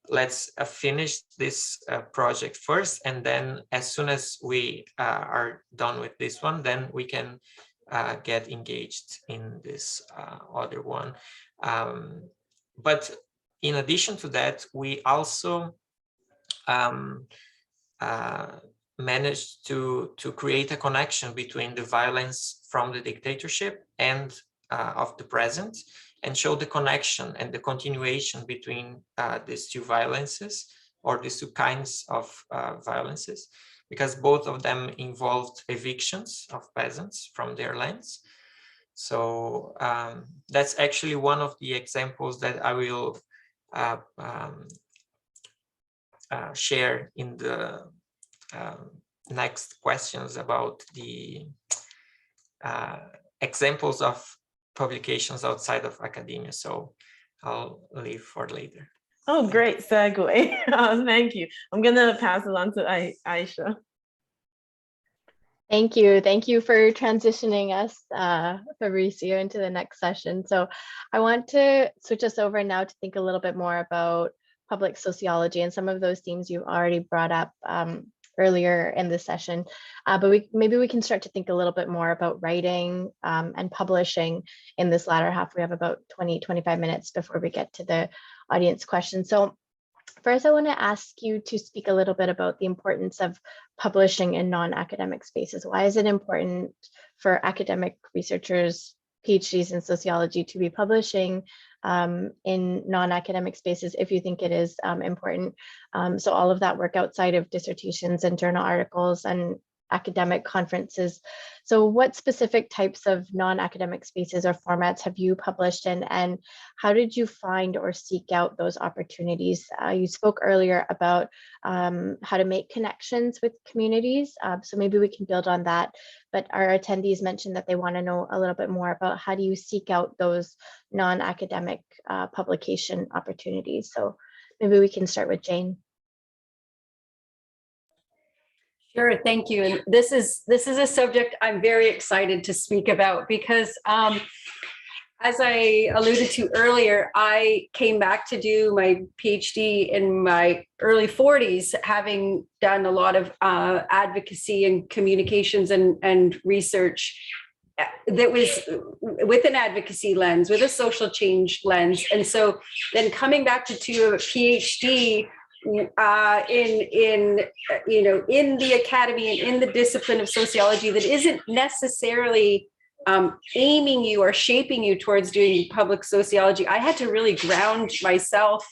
let's finish this project first, and then as soon as we are done with this one, then we can get engaged in this other one. But in addition to that, we also managed to create a connection between the violence from the dictatorship and of the present, and show the connection and the continuation between these two violences or these two kinds of violences, because both of them involved evictions of peasants from their lands. So that's actually one of the examples that I will share in the next questions about the examples of publications outside of academia. So I'll leave for later. Oh, great segue. Thank you. I'm going to pass it on to Ayesha. Thank you. Thank you for transitioning us, Fabricio, into the next session. So I want to switch us over now to think a little bit more about public sociology and some of those themes you already brought up earlier in the session. But maybe we can start to think a little bit more about writing and publishing in this latter half. We have about 20-25 minutes before we get to the audience questions. So first, I want to ask you to speak a little bit about the importance of publishing in non-academic spaces. Why is it important for academic researchers, PhDs in sociology, to be publishing in non-academic spaces if you think it is important? So all of that work outside of dissertations and journal articles and academic conferences. So what specific types of non-academic spaces or formats have you published in, and how did you find or seek out those opportunities? You spoke earlier about how to make connections with communities, so maybe we can build on that, but our attendees mentioned that they want to know a little bit more about how do you seek out those non-academic publication opportunities. So maybe we can start with Jane. Sure, thank you. And this is a subject I'm very excited to speak about because as I alluded to earlier, I came back to do my PhD in my early 40s, having done a lot of advocacy and communications and research that was with an advocacy lens, with a social change lens. And so then coming back to a PhD in the academy and in the discipline of sociology that isn't necessarily aiming you or shaping you towards doing public sociology, I had to really ground myself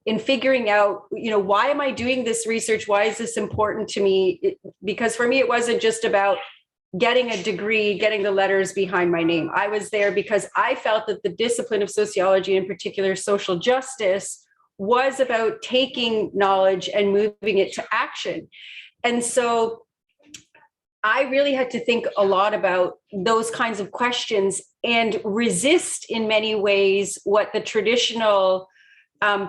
in figuring out, why am I doing this research? Why is this important to me? Because for me, it wasn't just about getting a degree, getting the letters behind my name. I was there because I felt that the discipline of sociology, in particular social justice, was about taking knowledge and moving it to action. And so I really had to think a lot about those kinds of questions and resist in many ways what the traditional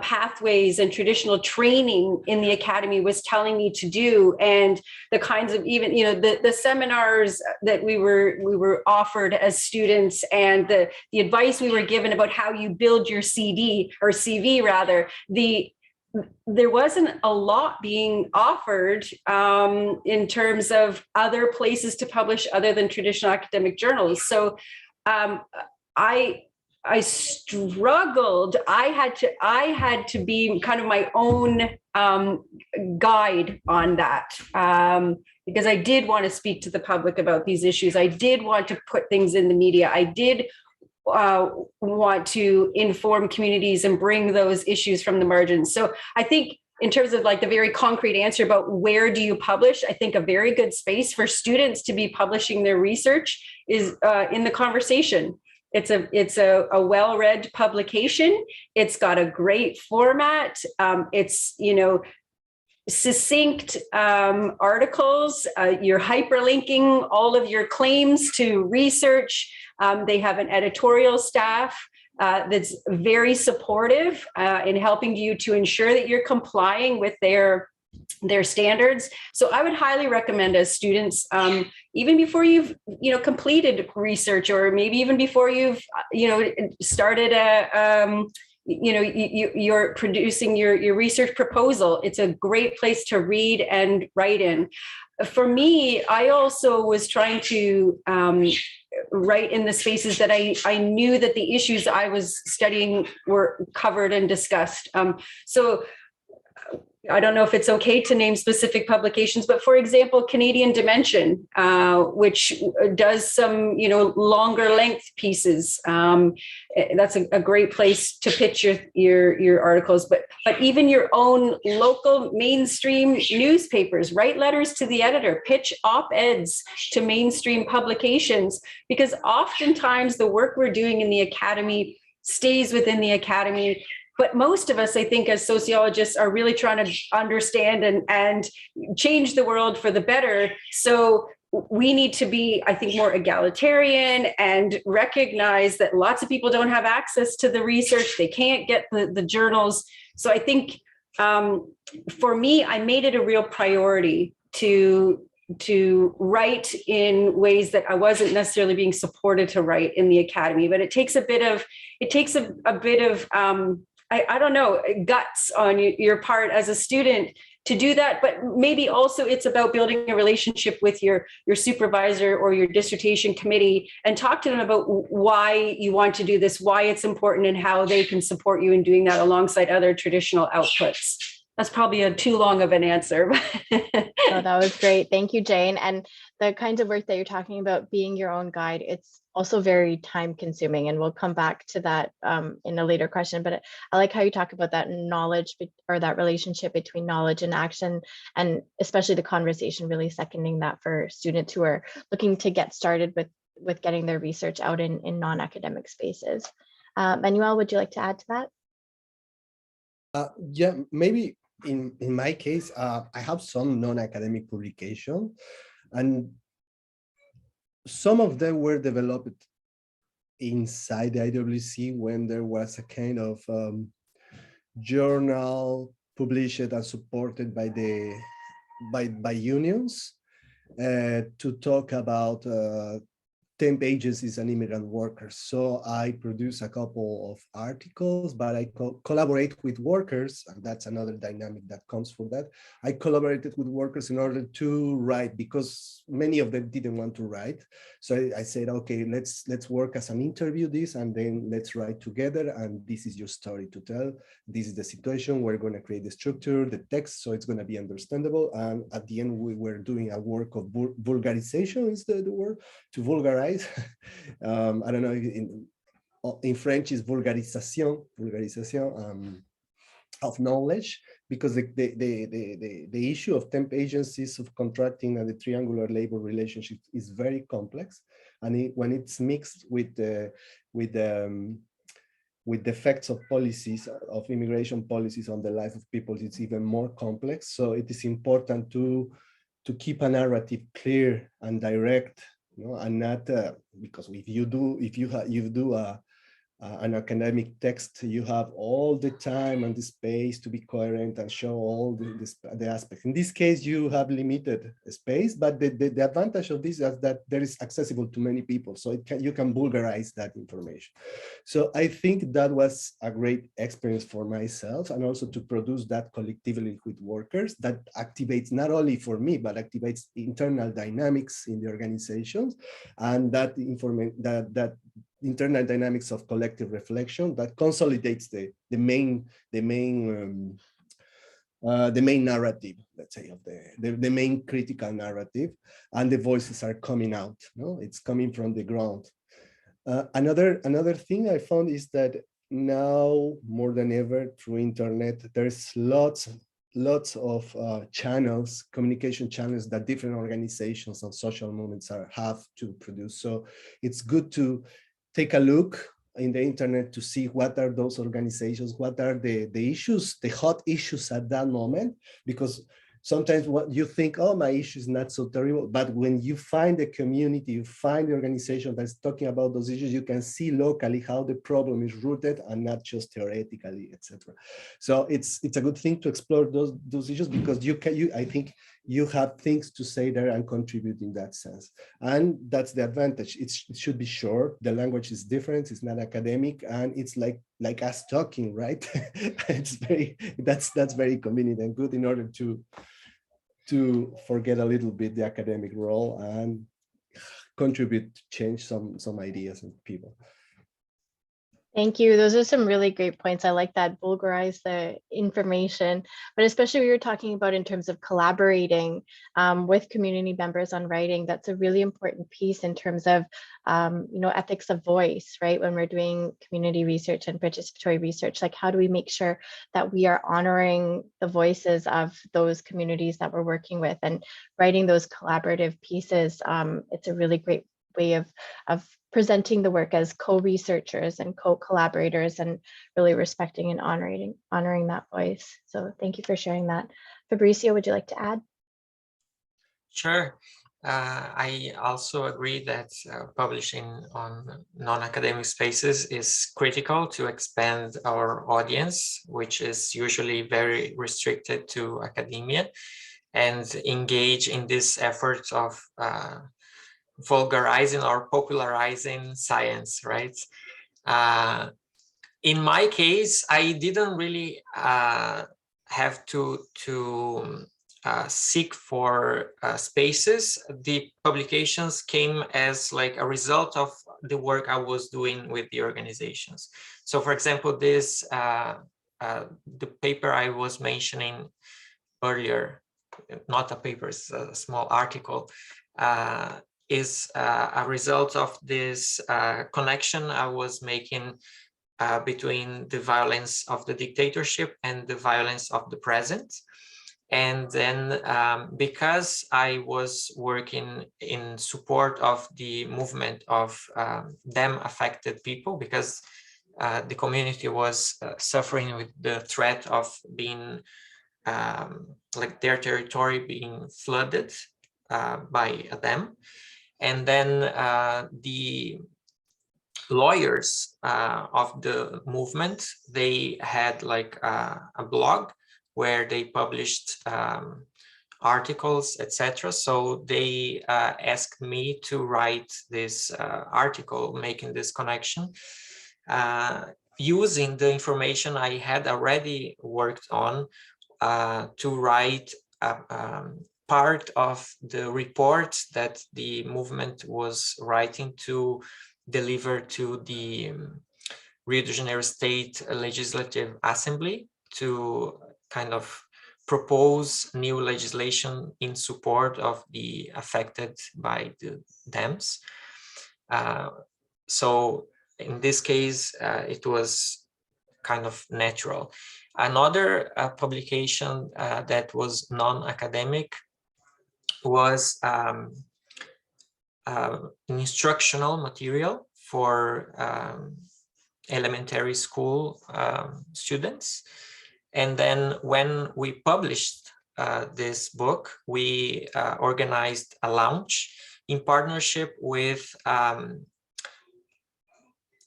pathways and traditional training in the academy was telling me to do, and the kinds of even the seminars that we were offered as students, and the advice we were given about how you build your CD or CV rather. There wasn't a lot being offered in terms of other places to publish other than traditional academic journals. So I struggled. I had to be kind of my own guide on that because I did want to speak to the public about these issues. I did want to put things in the media. I did want to inform communities and bring those issues from the margins. So I think in terms of like the very concrete answer about where do you publish, I think a very good space for students to be publishing their research is in the conversation. It's a well-read publication. It's got a great format. It's, succinct articles. You're hyperlinking all of your claims to research. They have an editorial staff that's very supportive in helping you to ensure that you're complying with their standards. So I would highly recommend as students, even before you've completed research, or maybe even before you've started you're producing your research proposal, it's a great place to read and write in. For me, I also was trying to write in the spaces that I knew that the issues I was studying were covered and discussed. So I don't know if it's okay to name specific publications, but for example, Canadian Dimension, which does some, longer length pieces. That's a great place to pitch your articles, but even your own local mainstream newspapers, write letters to the editor, pitch op-eds to mainstream publications, because oftentimes the work we're doing in the academy stays within the academy. But most of us, I think, as sociologists are really trying to understand and change the world for the better. So we need to be, I think, more egalitarian and recognize that lots of people don't have access to the research. They can't get the journals. So I think for me, I made it a real priority to write in ways that I wasn't necessarily being supported to write in the academy. But it takes a bit of I don't know, guts on your part as a student to do that, but maybe also it's about building a relationship with your supervisor or your dissertation committee and talk to them about why you want to do this, why it's important, and how they can support you in doing that alongside other traditional outputs. That's probably too long of an answer. Oh, that was great. Thank you, Jane. And the kinds of work that you're talking about, being your own guide, it's also very time consuming. And we'll come back to that in a later question. But I like how you talk about that knowledge or that relationship between knowledge and action, and especially the conversation, really seconding that for students who are looking to get started with getting their research out in non-academic spaces. Manuel, would you like to add to that? Yeah, maybe. In my case, I have some non-academic publication, and some of them were developed inside the IWC when there was a kind of journal published and supported by unions to talk about temp agencies and immigrant workers. So I produce a couple of articles, but I collaborate with workers, and that's another dynamic that comes from that. I collaborated with workers in order to write, because many of them didn't want to write. So I said, okay, let's work as an interview this, and then let's write together, and this is your story to tell. This is the situation. We're going to create the structure, the text, so it's going to be understandable. And at the end, we were doing a work of vulgarization, is the word, to vulgarize. I don't know, in French is vulgarisation of knowledge, because the issue of temp agencies, of contracting, and the triangular labor relationship is very complex, and when it's mixed with the effects of policies, of immigration policies on the life of people, it's even more complex. So it is important to keep a narrative clear and direct, and not because if you do an academic text, you have all the time and the space to be coherent and show all the aspects. In this case, you have limited space, but the advantage of this is that there is accessible to many people, so you can vulgarize that information. So I think that was a great experience for myself, and also to produce that collectively with workers, that activates not only for me, but activates internal dynamics in the organizations, and that internal dynamics of collective reflection that consolidates the main narrative, let's say, of the main critical narrative, and the voices are coming out. It's coming from the ground. Another thing I found is that now more than ever through internet, there's lots of channels, communication channels that different organizations and social movements have to produce. So it's good to take a look in the internet to see what are those organizations, what are the issues, the hot issues at that moment, because sometimes what you think, oh, my issue is not so terrible, but when you find the community, you find the organization that's talking about those issues, you can see locally how the problem is rooted and not just theoretically, etc. So it's a good thing to explore those issues, because I think you have things to say there and contribute in that sense. And that's the advantage. It should be short. The language is different. It's not academic, and it's like us talking, right? That's very convenient and good in order to forget a little bit the academic role and contribute to change some ideas in people. Thank you. Those are some really great points. I like that, vulgarize the information, but especially we were talking about in terms of collaborating with community members on writing. That's a really important piece in terms of, ethics of voice, right? When we're doing community research and participatory research, like how do we make sure that we are honoring the voices of those communities that we're working with and writing those collaborative pieces. It's a really great way of presenting the work as co-researchers and co-collaborators and really respecting and honoring that voice. So thank you for sharing that. Fabricio, would you like to add? Sure. I also agree that publishing on non-academic spaces is critical to expand our audience, which is usually very restricted to academia, and engage in this effort of vulgarizing or popularizing science, right? In my case, I didn't really have to seek for spaces. The publications came as like a result of the work I was doing with the organizations. So for example, this, the paper I was mentioning earlier, not a paper, it's a small article, is a result of this connection I was making between the violence of the dictatorship and the violence of the present. And then because I was working in support of the movement of them affected people, because the community was suffering with the threat of being like their territory being flooded by them. And then the lawyers of the movement, they had like a blog where they published articles, etc. So they asked me to write this article, making this connection, using the information I had already worked on to write part of the report that the movement was writing to deliver to the Rio de Janeiro State Legislative Assembly to kind of propose new legislation in support of the affected by the dams. So in this case, it was kind of natural. Another publication that was non-academic was instructional material for elementary school students. And then when we published this book, we organized a launch in partnership with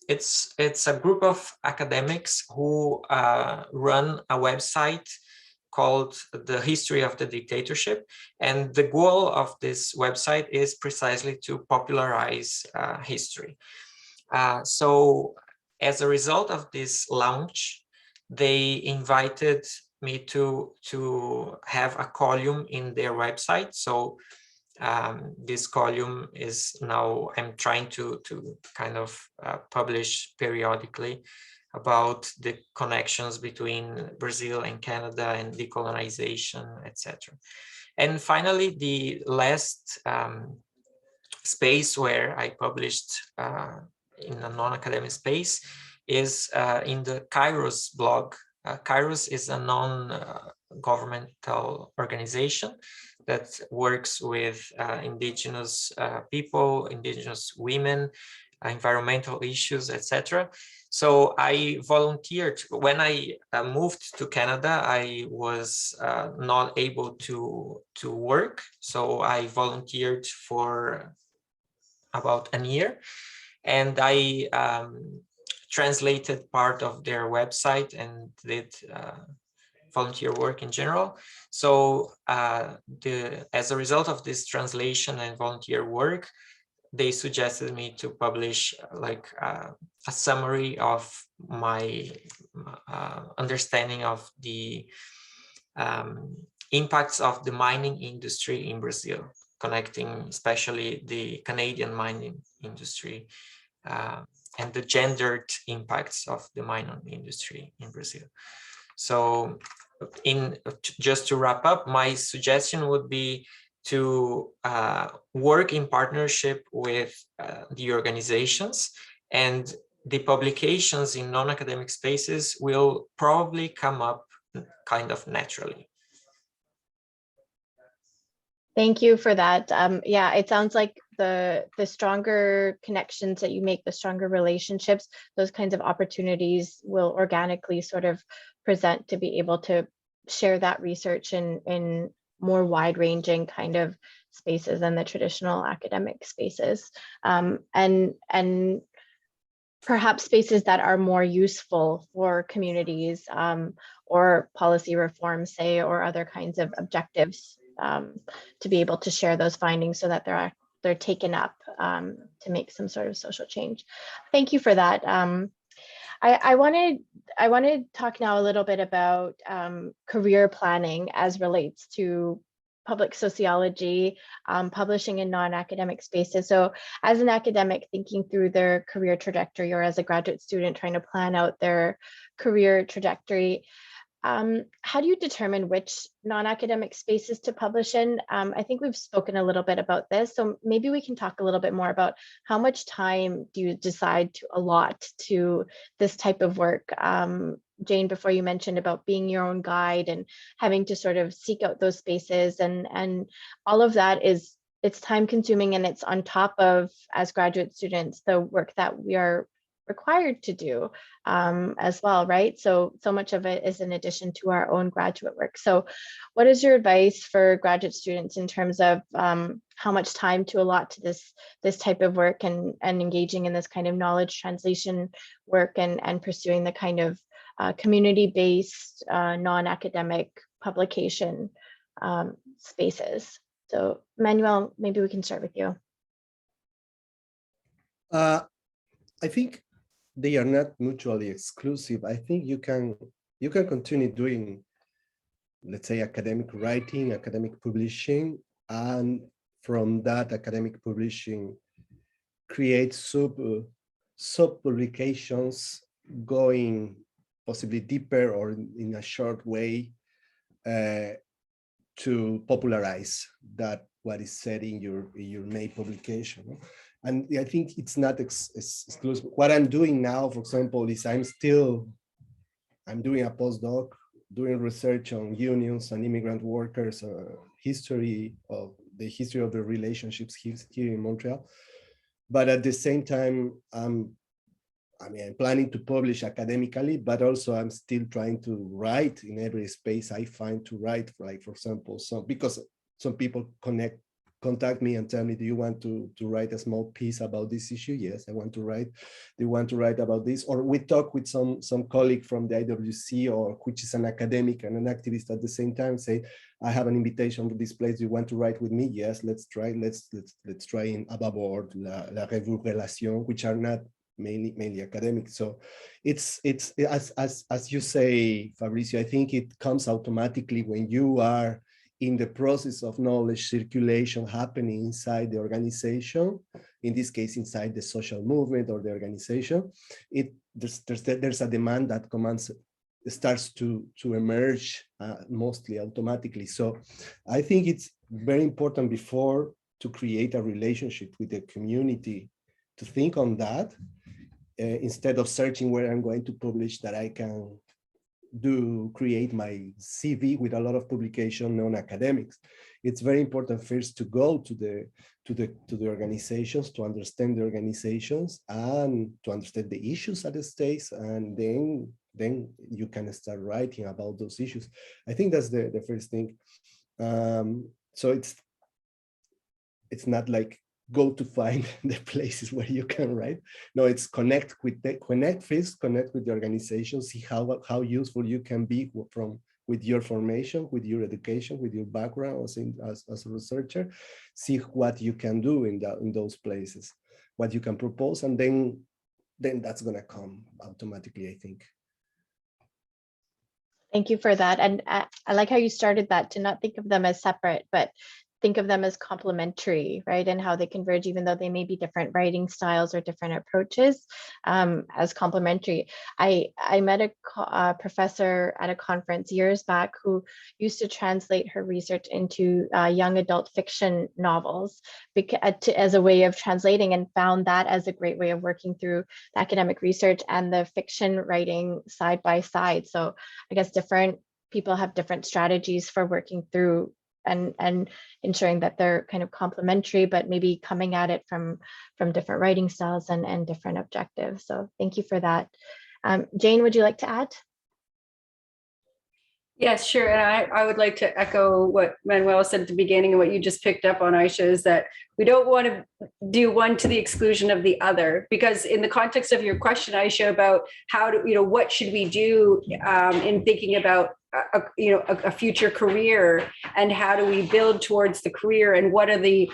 it's a group of academics who run a website called The History of the Dictatorship. And the goal of this website is precisely to popularize history. So as a result of this launch, they invited me to have a column in their website. So this column is now, I'm trying to kind of publish periodically about the connections between Brazil and Canada and decolonization, etc. And finally, the last space where I published in a non-academic space is in the Kairos blog. Kairos is a non-governmental organization that works with indigenous people, indigenous women, environmental issues, etc. So I volunteered. When I moved to Canada, I was not able to work. So I volunteered for about a year, and I translated part of their website and did volunteer work in general. So as a result of this translation and volunteer work, they suggested me to publish like a summary of my understanding of the impacts of the mining industry in Brazil, connecting especially the Canadian mining industry and the gendered impacts of the mining industry in Brazil. So just to wrap up, my suggestion would be to work in partnership with the organizations, and the publications in non-academic spaces will probably come up kind of naturally. Thank you for that. Yeah, it sounds like the stronger connections that you make, the stronger relationships, those kinds of opportunities will organically sort of present to be able to share that research in more wide-ranging kind of spaces than the traditional academic spaces, and perhaps spaces that are more useful for communities or policy reform, say, or other kinds of objectives, to be able to share those findings so that they're taken up to make some sort of social change. Thank you for that. I want to talk now a little bit about career planning as relates to public sociology, publishing in non-academic spaces. So as an academic thinking through their career trajectory, or as a graduate student trying to plan out their career trajectory, how do you determine which non-academic spaces to publish in? I think we've spoken a little bit about this, so maybe we can talk a little bit more about how much time do you decide to allot to this type of work? Jane, before you mentioned about being your own guide and having to sort of seek out those spaces, and all of that it's time consuming, and it's on top of, as graduate students, the work that we are required to do as well, right? So much of it is in addition to our own graduate work. So what is your advice for graduate students in terms of how much time to allot to this type of work, and engaging in this kind of knowledge translation work, and pursuing the kind of community-based non-academic publication spaces? So Manuel, maybe we can start with you. I think they are not mutually exclusive. I think you can continue doing, let's say, academic writing, academic publishing, and from that academic publishing create sub publications going possibly deeper or in a short way to popularize that what is said in your main publication. And I think it's not exclusive. What I'm doing now, for example, is I'm doing a postdoc, doing research on unions and immigrant workers, history of the relationships here in Montreal. But at the same time, I'm planning to publish academically, but also I'm still trying to write in every space I find to write. Like, for example, because some people contact me and tell me, do you want to write a small piece about this issue? Yes, I want to write. Do you want to write about this? Or we talk with some colleague from the IWC, or which is an academic and an activist at the same time, say, I have an invitation to this place. Do you want to write with me? Yes, let's try. Let's try in Ababord, La Revue Relation, which are not mainly academic. So it's as you say, Fabricio, I think it comes automatically when you are in the process of knowledge circulation happening inside the organization, in this case, inside the social movement or the organization. There's a demand that starts to emerge mostly automatically. So I think it's very important before to create a relationship with the community to think on that, instead of searching where I'm going to publish, that I can create my CV with a lot of publication non-academics. It's very important first to go to the organizations, to understand the organizations and to understand the issues at the stake, and then you can start writing about those issues. I think that's the first thing. So it's not like go to find the places where you can write. No, it's connect with the organization, see how useful you can be with your formation, with your education, with your background as a researcher. See what you can do in those places, what you can propose, and then that's gonna come automatically, I think. Thank you for that. And I like how you started that, to not think of them as separate, but think of them as complementary, right? And how they converge, even though they may be different writing styles or different approaches, as complementary. I met a professor at a conference years back who used to translate her research into young adult fiction novels as a way of translating, and found that as a great way of working through the academic research and the fiction writing side by side. So I guess different people have different strategies for working through and ensuring that they're kind of complementary, but maybe coming at it from different writing styles and different objectives. So thank you for that. Jane, would you like to add? Yes, sure. And I would like to echo what Manuel said at the beginning, and what you just picked up on, Ayesha, is that we don't want to do one to the exclusion of the other, because in the context of your question, Ayesha, about how to, what should we do in thinking about a future career, and how do we build towards the career, and what are the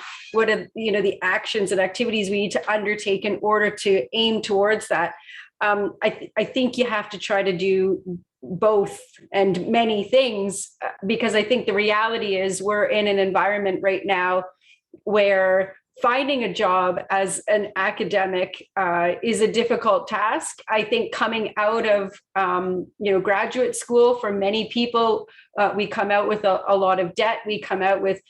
actions and activities we need to undertake in order to aim towards that. I think you have to try to do both and many things, because I think the reality is we're in an environment right now where finding a job as an academic is a difficult task. I think coming out of graduate school, for many people, we come out with a lot of debt. We come out with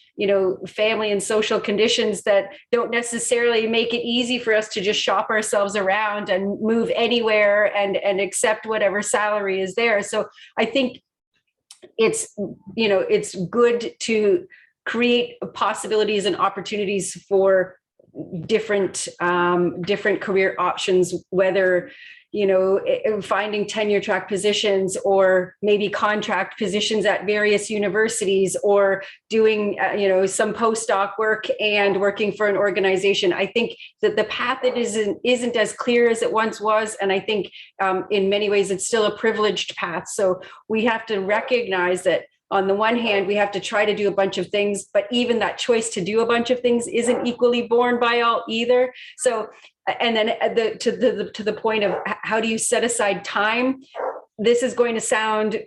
family and social conditions that don't necessarily make it easy for us to just shop ourselves around and move anywhere and accept whatever salary is there. So I think it's good to create possibilities and opportunities for different career options, whether finding tenure track positions, or maybe contract positions at various universities, or doing some postdoc work and working for an organization. I think that the path isn't as clear as it once was, and I think in many ways it's still a privileged path. So we have to recognize that on the one hand, we have to try to do a bunch of things, but even that choice to do a bunch of things isn't equally borne by all either. So, and then to the point of how do you set aside time? This is going to sound,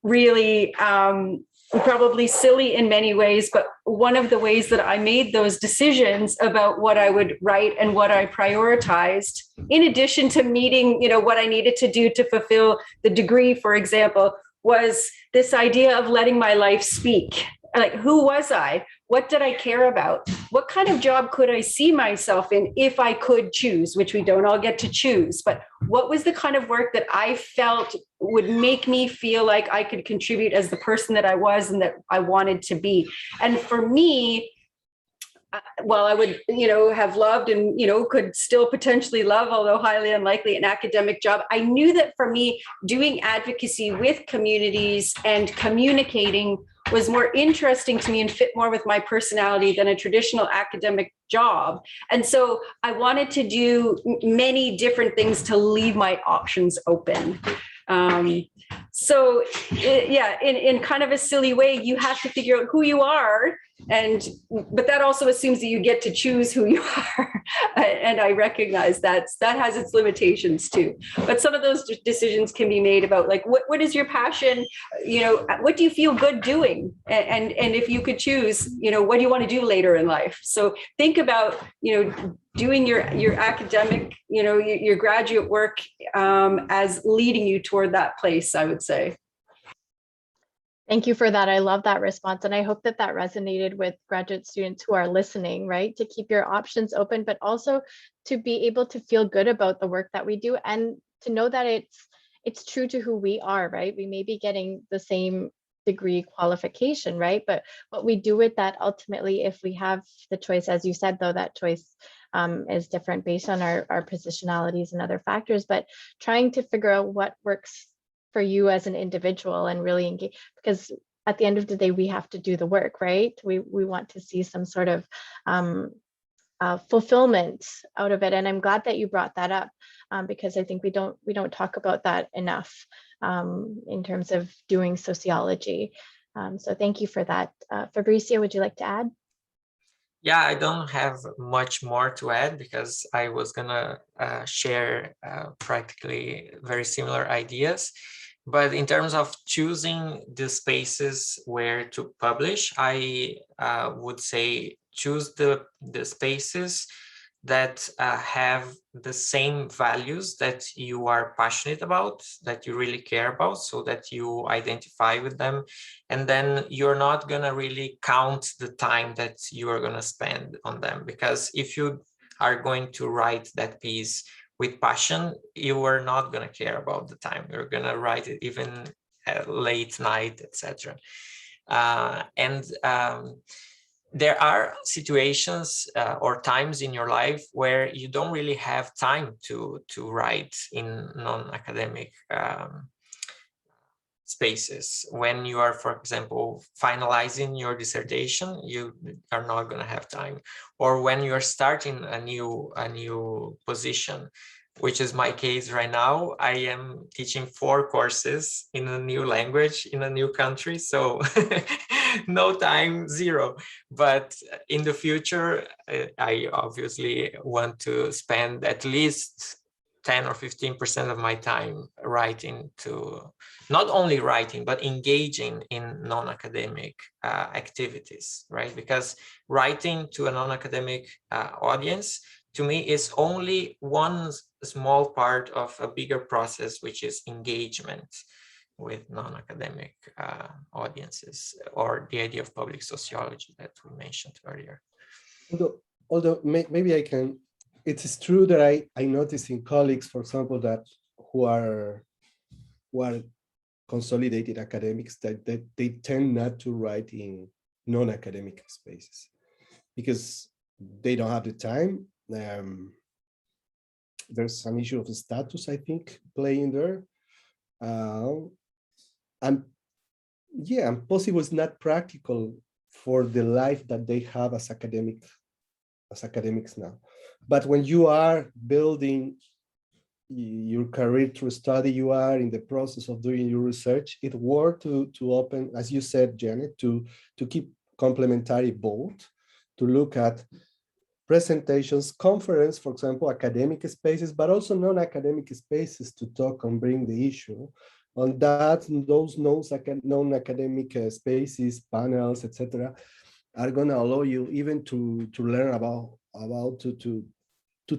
really probably silly in many ways, but one of the ways that I made those decisions about what I would write and what I prioritized, in addition to meeting, what I needed to do to fulfill the degree, for example, was this idea of letting my life speak. Like, who was I? What did I care about? What kind of job could I see myself in if I could choose, which we don't all get to choose, but what was the kind of work that I felt would make me feel like I could contribute as the person that I was and that I wanted to be? And for me, while I would, have loved and, could still potentially love, although highly unlikely, an academic job, I knew that for me, doing advocacy with communities and communicating was more interesting to me and fit more with my personality than a traditional academic job. And so I wanted to do many different things to leave my options open. So in kind of a silly way, you have to figure out who you are, but that also assumes that you get to choose who you are. And I recognize that has its limitations too. But some of those decisions can be made about, like, what is your passion? What do you feel good doing? And if you could choose, what do you want to do later in life? So think about, doing your academic, your graduate work as leading you toward that place, I would say. Thank you for that. I love that response. And I hope that resonated with graduate students who are listening, right? To keep your options open, but also to be able to feel good about the work that we do, and to know that it's true to who we are, right? We may be getting the same degree qualification, right? But what we do with that, ultimately, if we have the choice, as you said, though, that choice is different based on our positionalities and other factors, but trying to figure out what works for you as an individual and really engage, because at the end of the day, we have to do the work, right? We want to see some sort of fulfillment out of it. And I'm glad that you brought that up, because I think we don't talk about that enough in terms of doing sociology. So thank you for that. Fabricio, would you like to add? Yeah, I don't have much more to add, because I was gonna share practically very similar ideas. But in terms of choosing the spaces where to publish, I would say choose the spaces that have the same values that you are passionate about, that you really care about, so that you identify with them. And then you're not gonna really count the time that you are gonna spend on them, because if you are going to write that piece with passion, you are not going to care about the time. You're going to write it even at late night, etc. There are situations or times in your life where you don't really have time to write in non-academic spaces. When you are, for example, finalizing your dissertation, you are not going to have time. Or when you're starting a new position, which is my case right now. I am teaching 4 courses in a new language in a new country, so no time, 0. But in the future, I obviously want to spend at least 10 or 15% of my time writing to, not only writing, but engaging in non-academic activities, right? Because writing to a non-academic audience, to me, is only one small part of a bigger process, which is engagement with non-academic audiences, or the idea of public sociology that we mentioned earlier. Although maybe I can, it is true that I notice in colleagues, for example, that who are consolidated academics, that they tend not to write in non-academic spaces because they don't have the time. There's some issue of status, I think, playing there. And possible it's not practical for the life that they have as academics now. But when you are building your career through study, you are in the process of doing your research, it worth to open, as you said, Janet, to keep complementary both, to look at presentations, conference, for example, academic spaces, but also non-academic spaces to talk and bring the issue. On that, those non-academic spaces, panels, etc., are going to allow you even to learn about to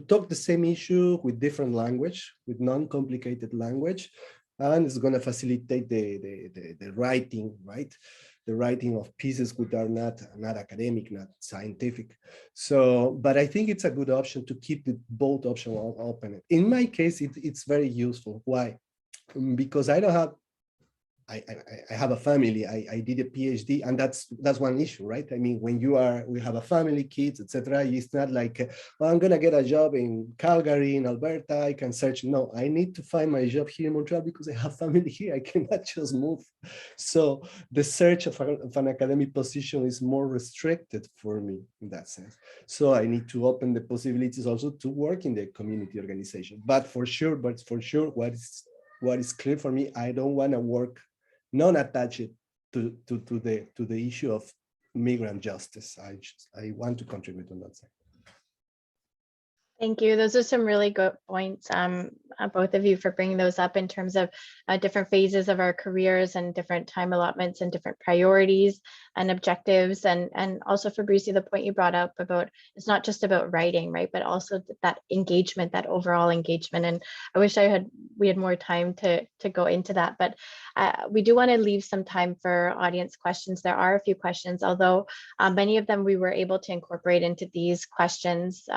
talk the same issue with different language, with non-complicated language, and it's going to facilitate the writing, right? The writing of pieces which are not academic, not scientific. So, but I think it's a good option to keep both options open. In my case, it's very useful. Why? Because I don't have, I have a family. I did a PhD, and that's one issue, right? I mean, when we have a family, kids, etc. It's not like, well, I'm gonna get a job in Calgary, in Alberta. I can search. No, I need to find my job here in Montreal because I have family here. I cannot just move. So the search of an academic position is more restricted for me in that sense. So I need to open the possibilities also to work in the community organization. But for sure, what is clear for me, I don't want to work non-attached to the issue of migrant justice. I want to contribute on that side. Thank you. Those are some really good points, both of you, for bringing those up in terms of different phases of our careers and different time allotments and different priorities and objectives. And also, Fabricio, the point you brought up about it's not just about writing, right, but also that engagement, that overall engagement. And I wish we had more time to go into that, but we do want to leave some time for audience questions. There are a few questions, although many of them we were able to incorporate into these questions.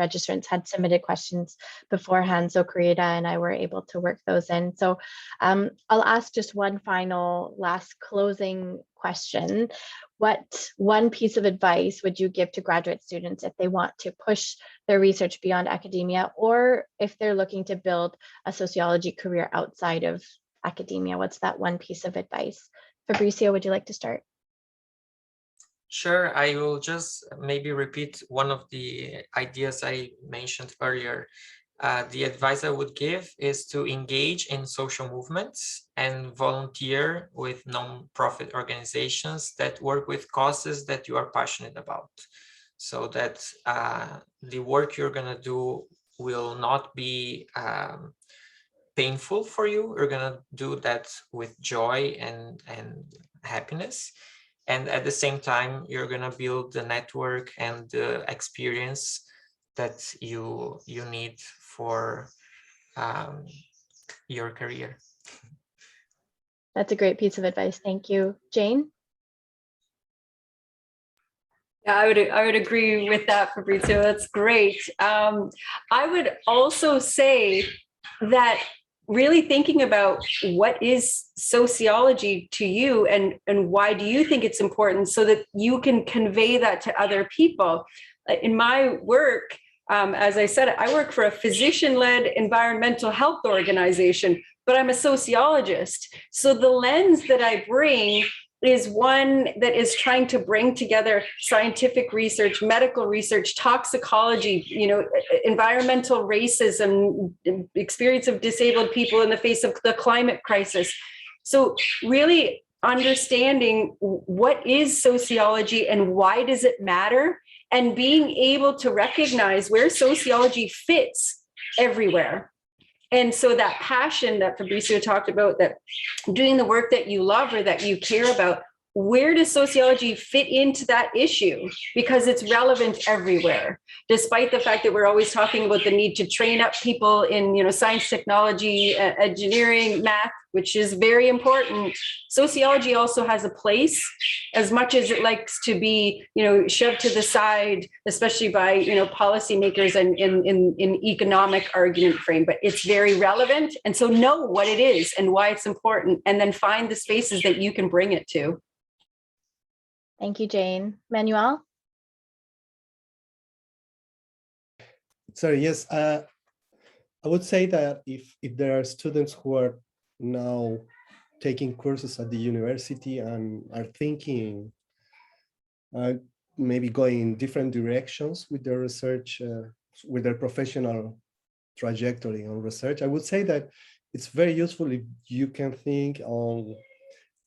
Registrants had submitted questions beforehand, so Carieta and I were able to work those in. So I'll ask just one final last closing question. What one piece of advice would you give to graduate students if they want to push their research beyond academia, or if they're looking to build a sociology career outside of academia? What's that one piece of advice? Fabricio, would you like to start? Sure, I will just maybe repeat one of the ideas I mentioned earlier. The advice I would give is to engage in social movements and volunteer with non-profit organizations that work with causes that you are passionate about, so that the work you're going to do will not be painful for you, you're gonna do that with joy and happiness. And at the same time, you're gonna build the network and the experience that you need for your career. That's a great piece of advice. Thank you. Jane? Yeah, I would agree with that, Fabricio. That's great. I would also say that really thinking about what is sociology to you and why do you think it's important so that you can convey that to other people. In my work, as I said, I work for a physician-led environmental health organization, but I'm a sociologist. So the lens that I bring is one that is trying to bring together scientific research, medical research, toxicology, environmental racism, experience of disabled people in the face of the climate crisis. So really understanding what is sociology and why does it matter, and being able to recognize where sociology fits everywhere. And so that passion that Fabricio talked about, that doing the work that you love or that you care about, where does sociology fit into that issue? Because it's relevant everywhere, despite the fact that we're always talking about the need to train up people in science, technology, engineering, math, which is very important. Sociology also has a place, as much as it likes to be shoved to the side, especially by policymakers and in economic argument frame, but it's very relevant. And so know what it is and why it's important, and then find the spaces that you can bring it to. Thank you, Jane. Manuel? Sorry, yes. I would say that if there are students who are now taking courses at the university and are thinking maybe going in different directions with their research, with their professional trajectory on research, I would say that it's very useful if you can think on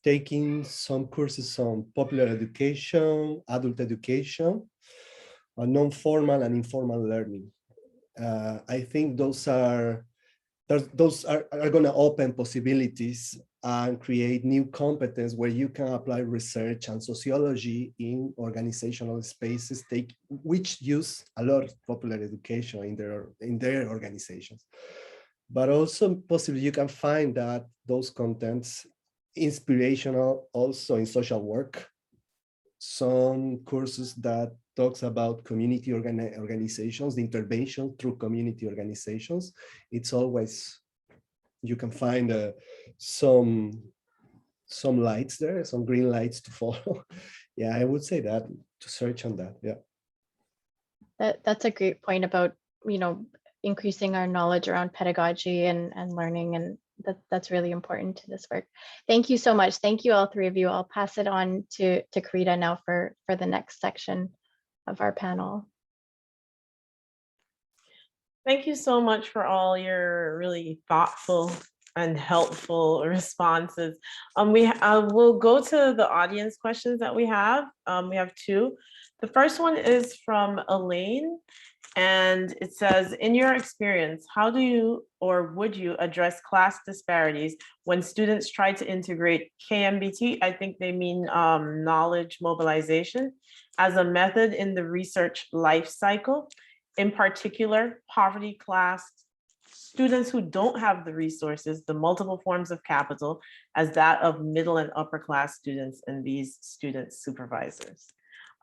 taking some courses on popular education, adult education, non-formal and informal learning. I think those are going to open possibilities and create new competence where you can apply research and sociology in organizational spaces, which use a lot of popular education in their organizations. But also possibly you can find that those contents inspirational also in social work. Some courses that talks about community organizations, the intervention through community organizations. It's always, you can find some lights there, some green lights to follow. Yeah, I would say that, to search on that. Yeah. That's a great point about, increasing our knowledge around pedagogy and learning, and that's really important to this work. Thank you so much. Thank you, all three of you. I'll pass it on to Carieta now for the next section of our panel. Thank you so much for all your really thoughtful and helpful responses. We'll go to the audience questions that we have. We have two. The first one is from Elaine, and it says, in your experience, how do you or would you address class disparities when students try to integrate KMBT, I think they mean knowledge mobilization, as a method in the research life cycle? In particular, poverty class students who don't have the resources, the multiple forms of capital, as that of middle and upper class students and these student supervisors.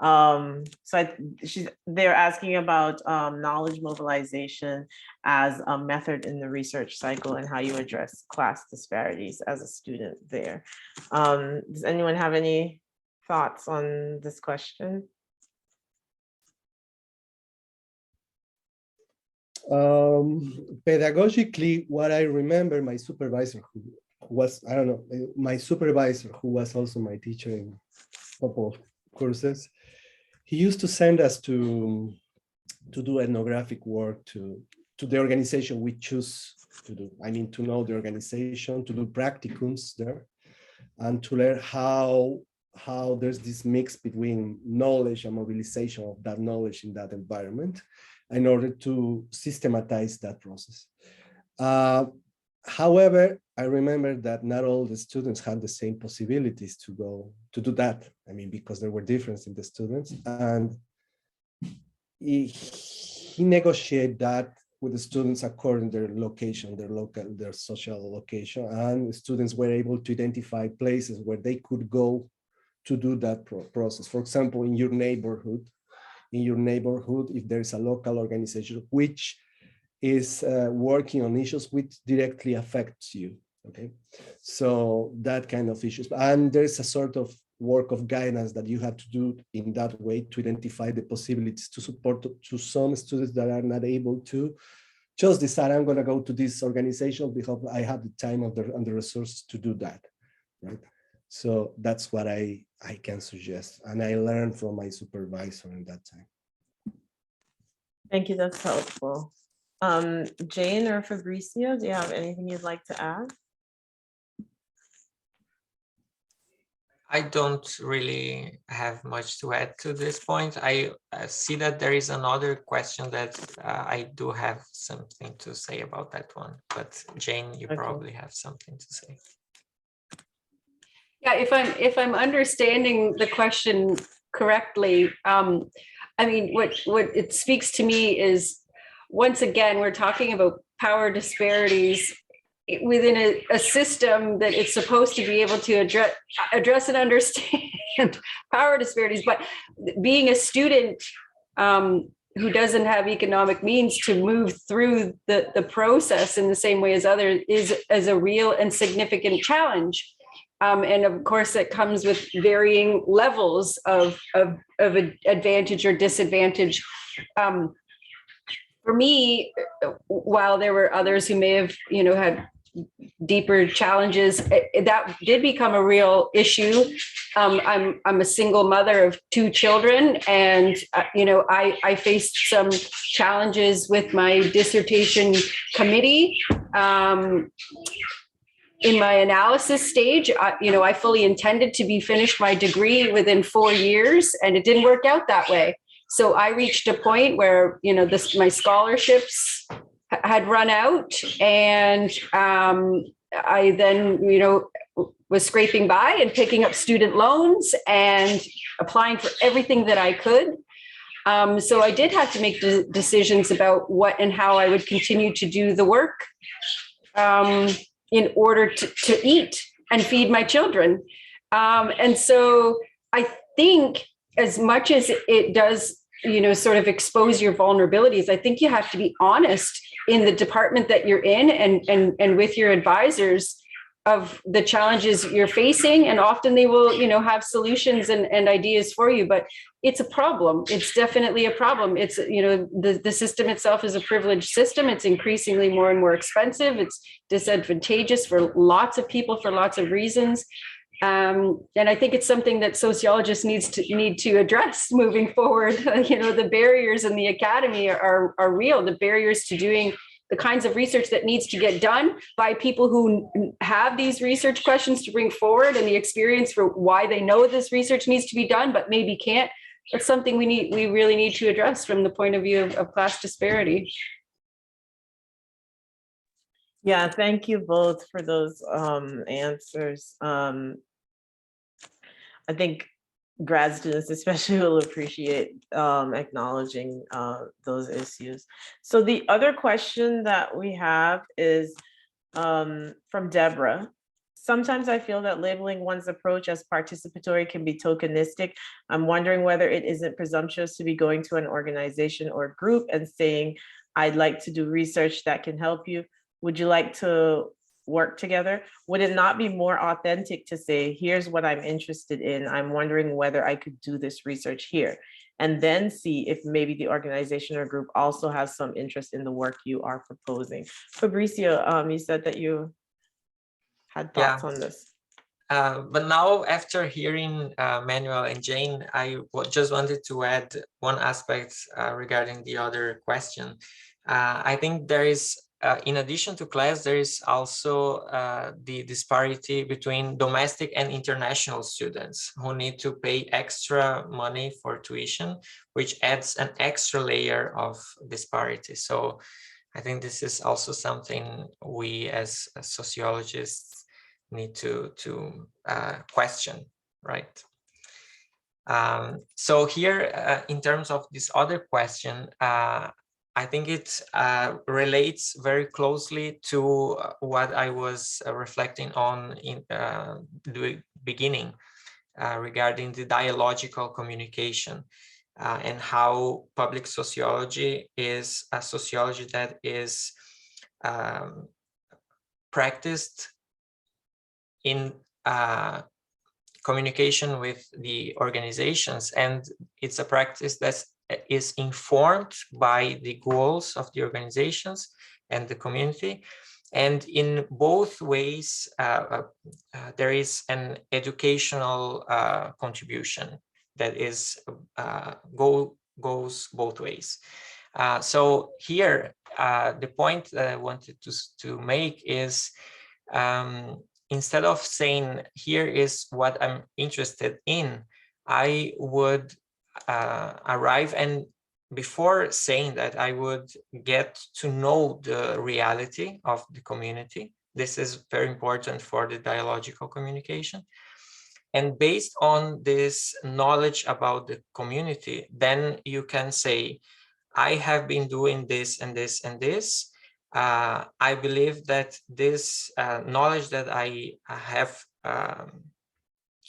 They're asking about knowledge mobilization as a method in the research cycle and how you address class disparities as a student there. Does anyone have any thoughts on this question? Pedagogically, what I remember, my supervisor who was, my supervisor who was also my teacher in a couple of courses, he used to send us to do ethnographic work to the organization we choose to do. I mean, to know the organization, to do practicums there, and to learn how there's this mix between knowledge and mobilization of that knowledge in that environment in order to systematize that process. However, I remember that not all the students had the same possibilities to go to do that. I mean, because there were differences in the students, and he negotiated that with the students according to their location, their social location, and students were able to identify places where they could go to do that process. For example, in your neighborhood, if there's a local organization which is working on issues which directly affects you, okay? So that kind of issues. And there's a sort of work of guidance that you have to do in that way to identify the possibilities to support to some students that are not able to just decide, I'm gonna go to this organization because I have the time and the resources to do that, right? So that's what I can suggest. And I learned from my supervisor in that time. Thank you, that's helpful. Jane or Fabricio, do you have anything you'd like to add? I don't really have much to add to this point. I see that there is another question that I do have something to say about that one, but Jane, you probably have something to say. Yeah, if I'm understanding the question correctly, I mean, what it speaks to me is, once again, we're talking about power disparities within a system that it's supposed to be able to address and understand power disparities. But being a student who doesn't have economic means to move through the process in the same way as others is a real and significant challenge. And of course, it comes with varying levels of advantage or disadvantage. For me, while there were others who may have, had deeper challenges, that did become a real issue. I'm a single mother of 2 children, and I faced some challenges with my dissertation committee. In my analysis stage, I fully intended to be finished my degree within 4 years, and it didn't work out that way. So I reached a point where, my scholarships had run out, and I then, was scraping by and picking up student loans and applying for everything that I could. So I did have to make decisions about what and how I would continue to do the work in order to eat and feed my children. And so I think, as much as it does, sort of expose your vulnerabilities, I think you have to be honest in the department that you're in and with your advisors of the challenges you're facing. And often they will, have solutions and ideas for you, but it's a problem. It's definitely a problem. It's, the system itself is a privileged system. It's increasingly more and more expensive. It's disadvantageous for lots of people for lots of reasons. And I think it's something that sociologists need to address moving forward. The barriers in the academy are real. The barriers to doing the kinds of research that needs to get done by people who have these research questions to bring forward and the experience for why they know this research needs to be done, but maybe can't. That's something we really need to address from the point of view of class disparity. Yeah, thank you both for those answers. I think grad students especially will appreciate acknowledging those issues. So the other question that we have is from Deborah. Sometimes I feel that labeling one's approach as participatory can be tokenistic. I'm wondering whether it isn't presumptuous to be going to an organization or group and saying, I'd like to do research that can help you. Would you like to work together? Would it not be more authentic to say, here's what I'm interested in. I'm wondering whether I could do this research here, and then see if maybe the organization or group also has some interest in the work you are proposing. Fabricio, you said that you had thoughts on this. But now, after hearing Manuel and Jane, I just wanted to add one aspect regarding the other question. I think there is, in addition to class, there is also the disparity between domestic and international students who need to pay extra money for tuition, which adds an extra layer of disparity. So I think this is also something we as sociologists need to question, right? So here, in terms of this other question, I think it relates very closely to what I was reflecting on in the beginning regarding the dialogical communication and how public sociology is a sociology that is practiced in communication with the organizations, and it's a practice that is informed by the goals of the organizations and the community. And in both ways, there is an educational contribution that is goes both ways. So here, the point that I wanted to make is, instead of saying, here is what I'm interested in, I would arrive, and before saying that, I would get to know the reality of the community. This is very important for the dialogical communication. And based on this knowledge about the community, then you can say, I have been doing this and this and this. I believe that this knowledge that I have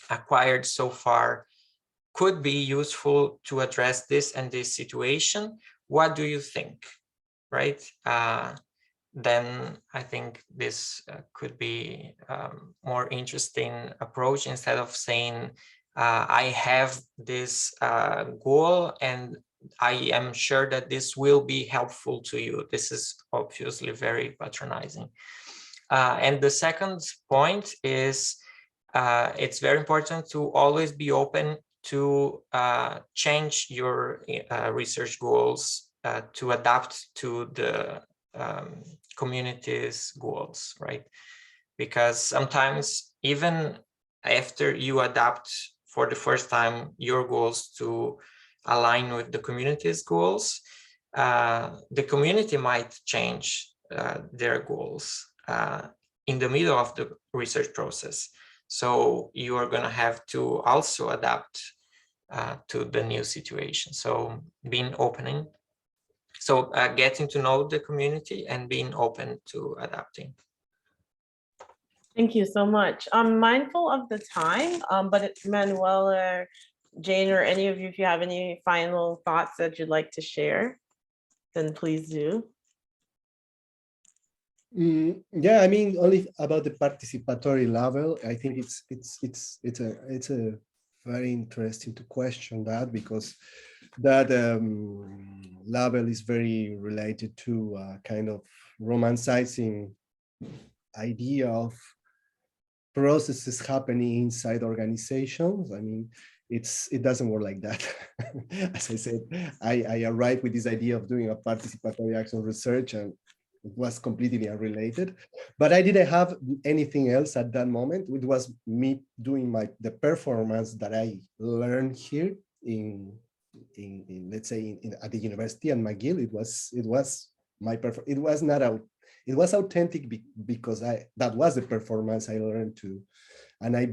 acquired so far could be useful to address this and this situation. What do you think, right? Then I think this could be more interesting approach, instead of saying, I have this goal and I am sure that this will be helpful to you. This is obviously very patronizing. And the second point is, it's very important to always be open to change your research goals to adapt to the community's goals, right? Because sometimes even after you adapt for the first time your goals to align with the community's goals, the community might change their goals in the middle of the research process. So you are going to have to also adapt to the new situation. So being opening, so getting to know the community and being open to adapting. Thank you so much. I'm mindful of the time, but if Manuel or Jane or any of you, if you have any final thoughts that you'd like to share, then please do. Yeah, I mean, only about the participatory level. I think it's a very interesting to question that, because that level is very related to kind of romanticizing idea of processes happening inside organizations. I mean, it doesn't work like that. As I said, I arrived with this idea of doing a participatory action research, and it was completely unrelated, but I didn't have anything else at that moment. It was me doing the performance that I learned here in let's say at the university and McGill. It was my performance. It was not out. It was authentic because that was the performance I learned to, and I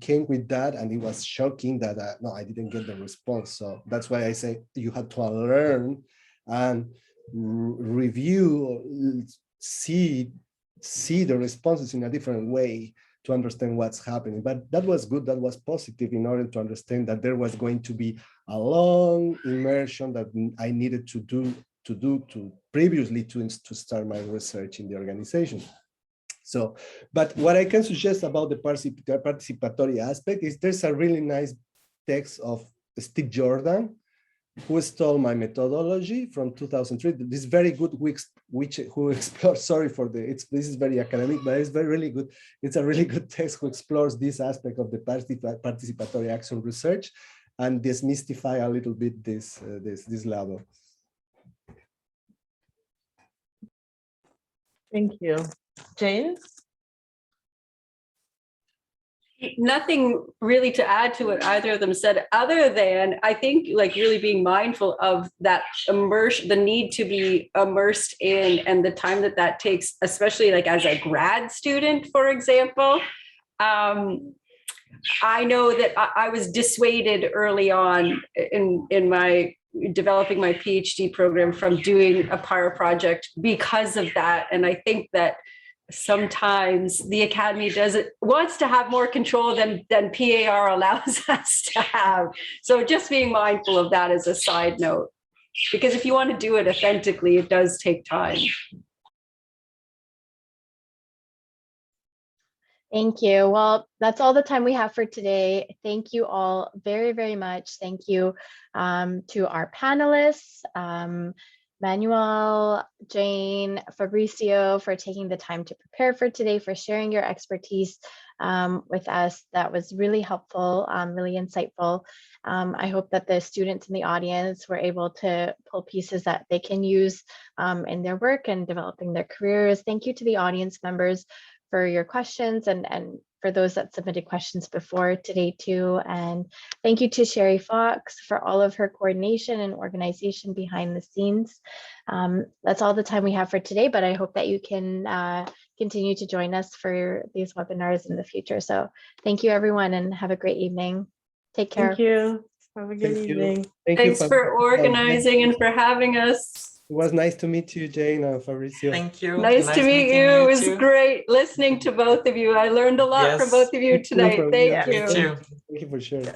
came with that, and it was shocking that no, I didn't get the response. So that's why I say you had to learn and review, see the responses in a different way to understand what's happening. But that was good, that was positive, in order to understand that there was going to be a long immersion that I needed to do previously to start my research in the organization. So, but what I can suggest about the participatory aspect is there's a really nice text of Steve Jordan, who stole my methodology from 2003. This is very good, who explores, sorry for this is very academic, but it's really good. It's a really good text who explores this aspect of the participatory action research and demystify a little bit this level. Thank you. Jane? nothing really to add to what either of them said, other than I think like really being mindful of that the need to be immersed in, and the time that that takes, especially like as a grad student, for example. I know that I was dissuaded early on in my developing my PhD program from doing a PAR project because of that. And I think that sometimes the academy wants to have more control than PAR allows us to have. So just being mindful of that as a side note, because if you want to do it authentically, it does take time. Thank you. Well, that's all the time we have for today. Thank you all very, very much. Thank you to our panelists, Manuel, Jane, Fabricio, for taking the time to prepare for today, for sharing your expertise with us. That was really helpful, really insightful. I hope that the students in the audience were able to pull pieces that they can use in their work and developing their careers. Thank you to the audience members for your questions, and for those that submitted questions before today too. And thank you to Sherry Fox for all of her coordination and organization behind the scenes. That's all the time we have for today, but I hope that you can continue to join us for these webinars in the future. So thank you everyone, and have a great evening. Take care. Thank you. Have a good evening. Thanks for organizing and for having us. It was nice to meet you, Jane and Fabricio. Thank you. Nice to meet meeting you. It was too. great listening to both of you. I learned a lot from both of you tonight. Thank you. Me too. Thank you for sharing.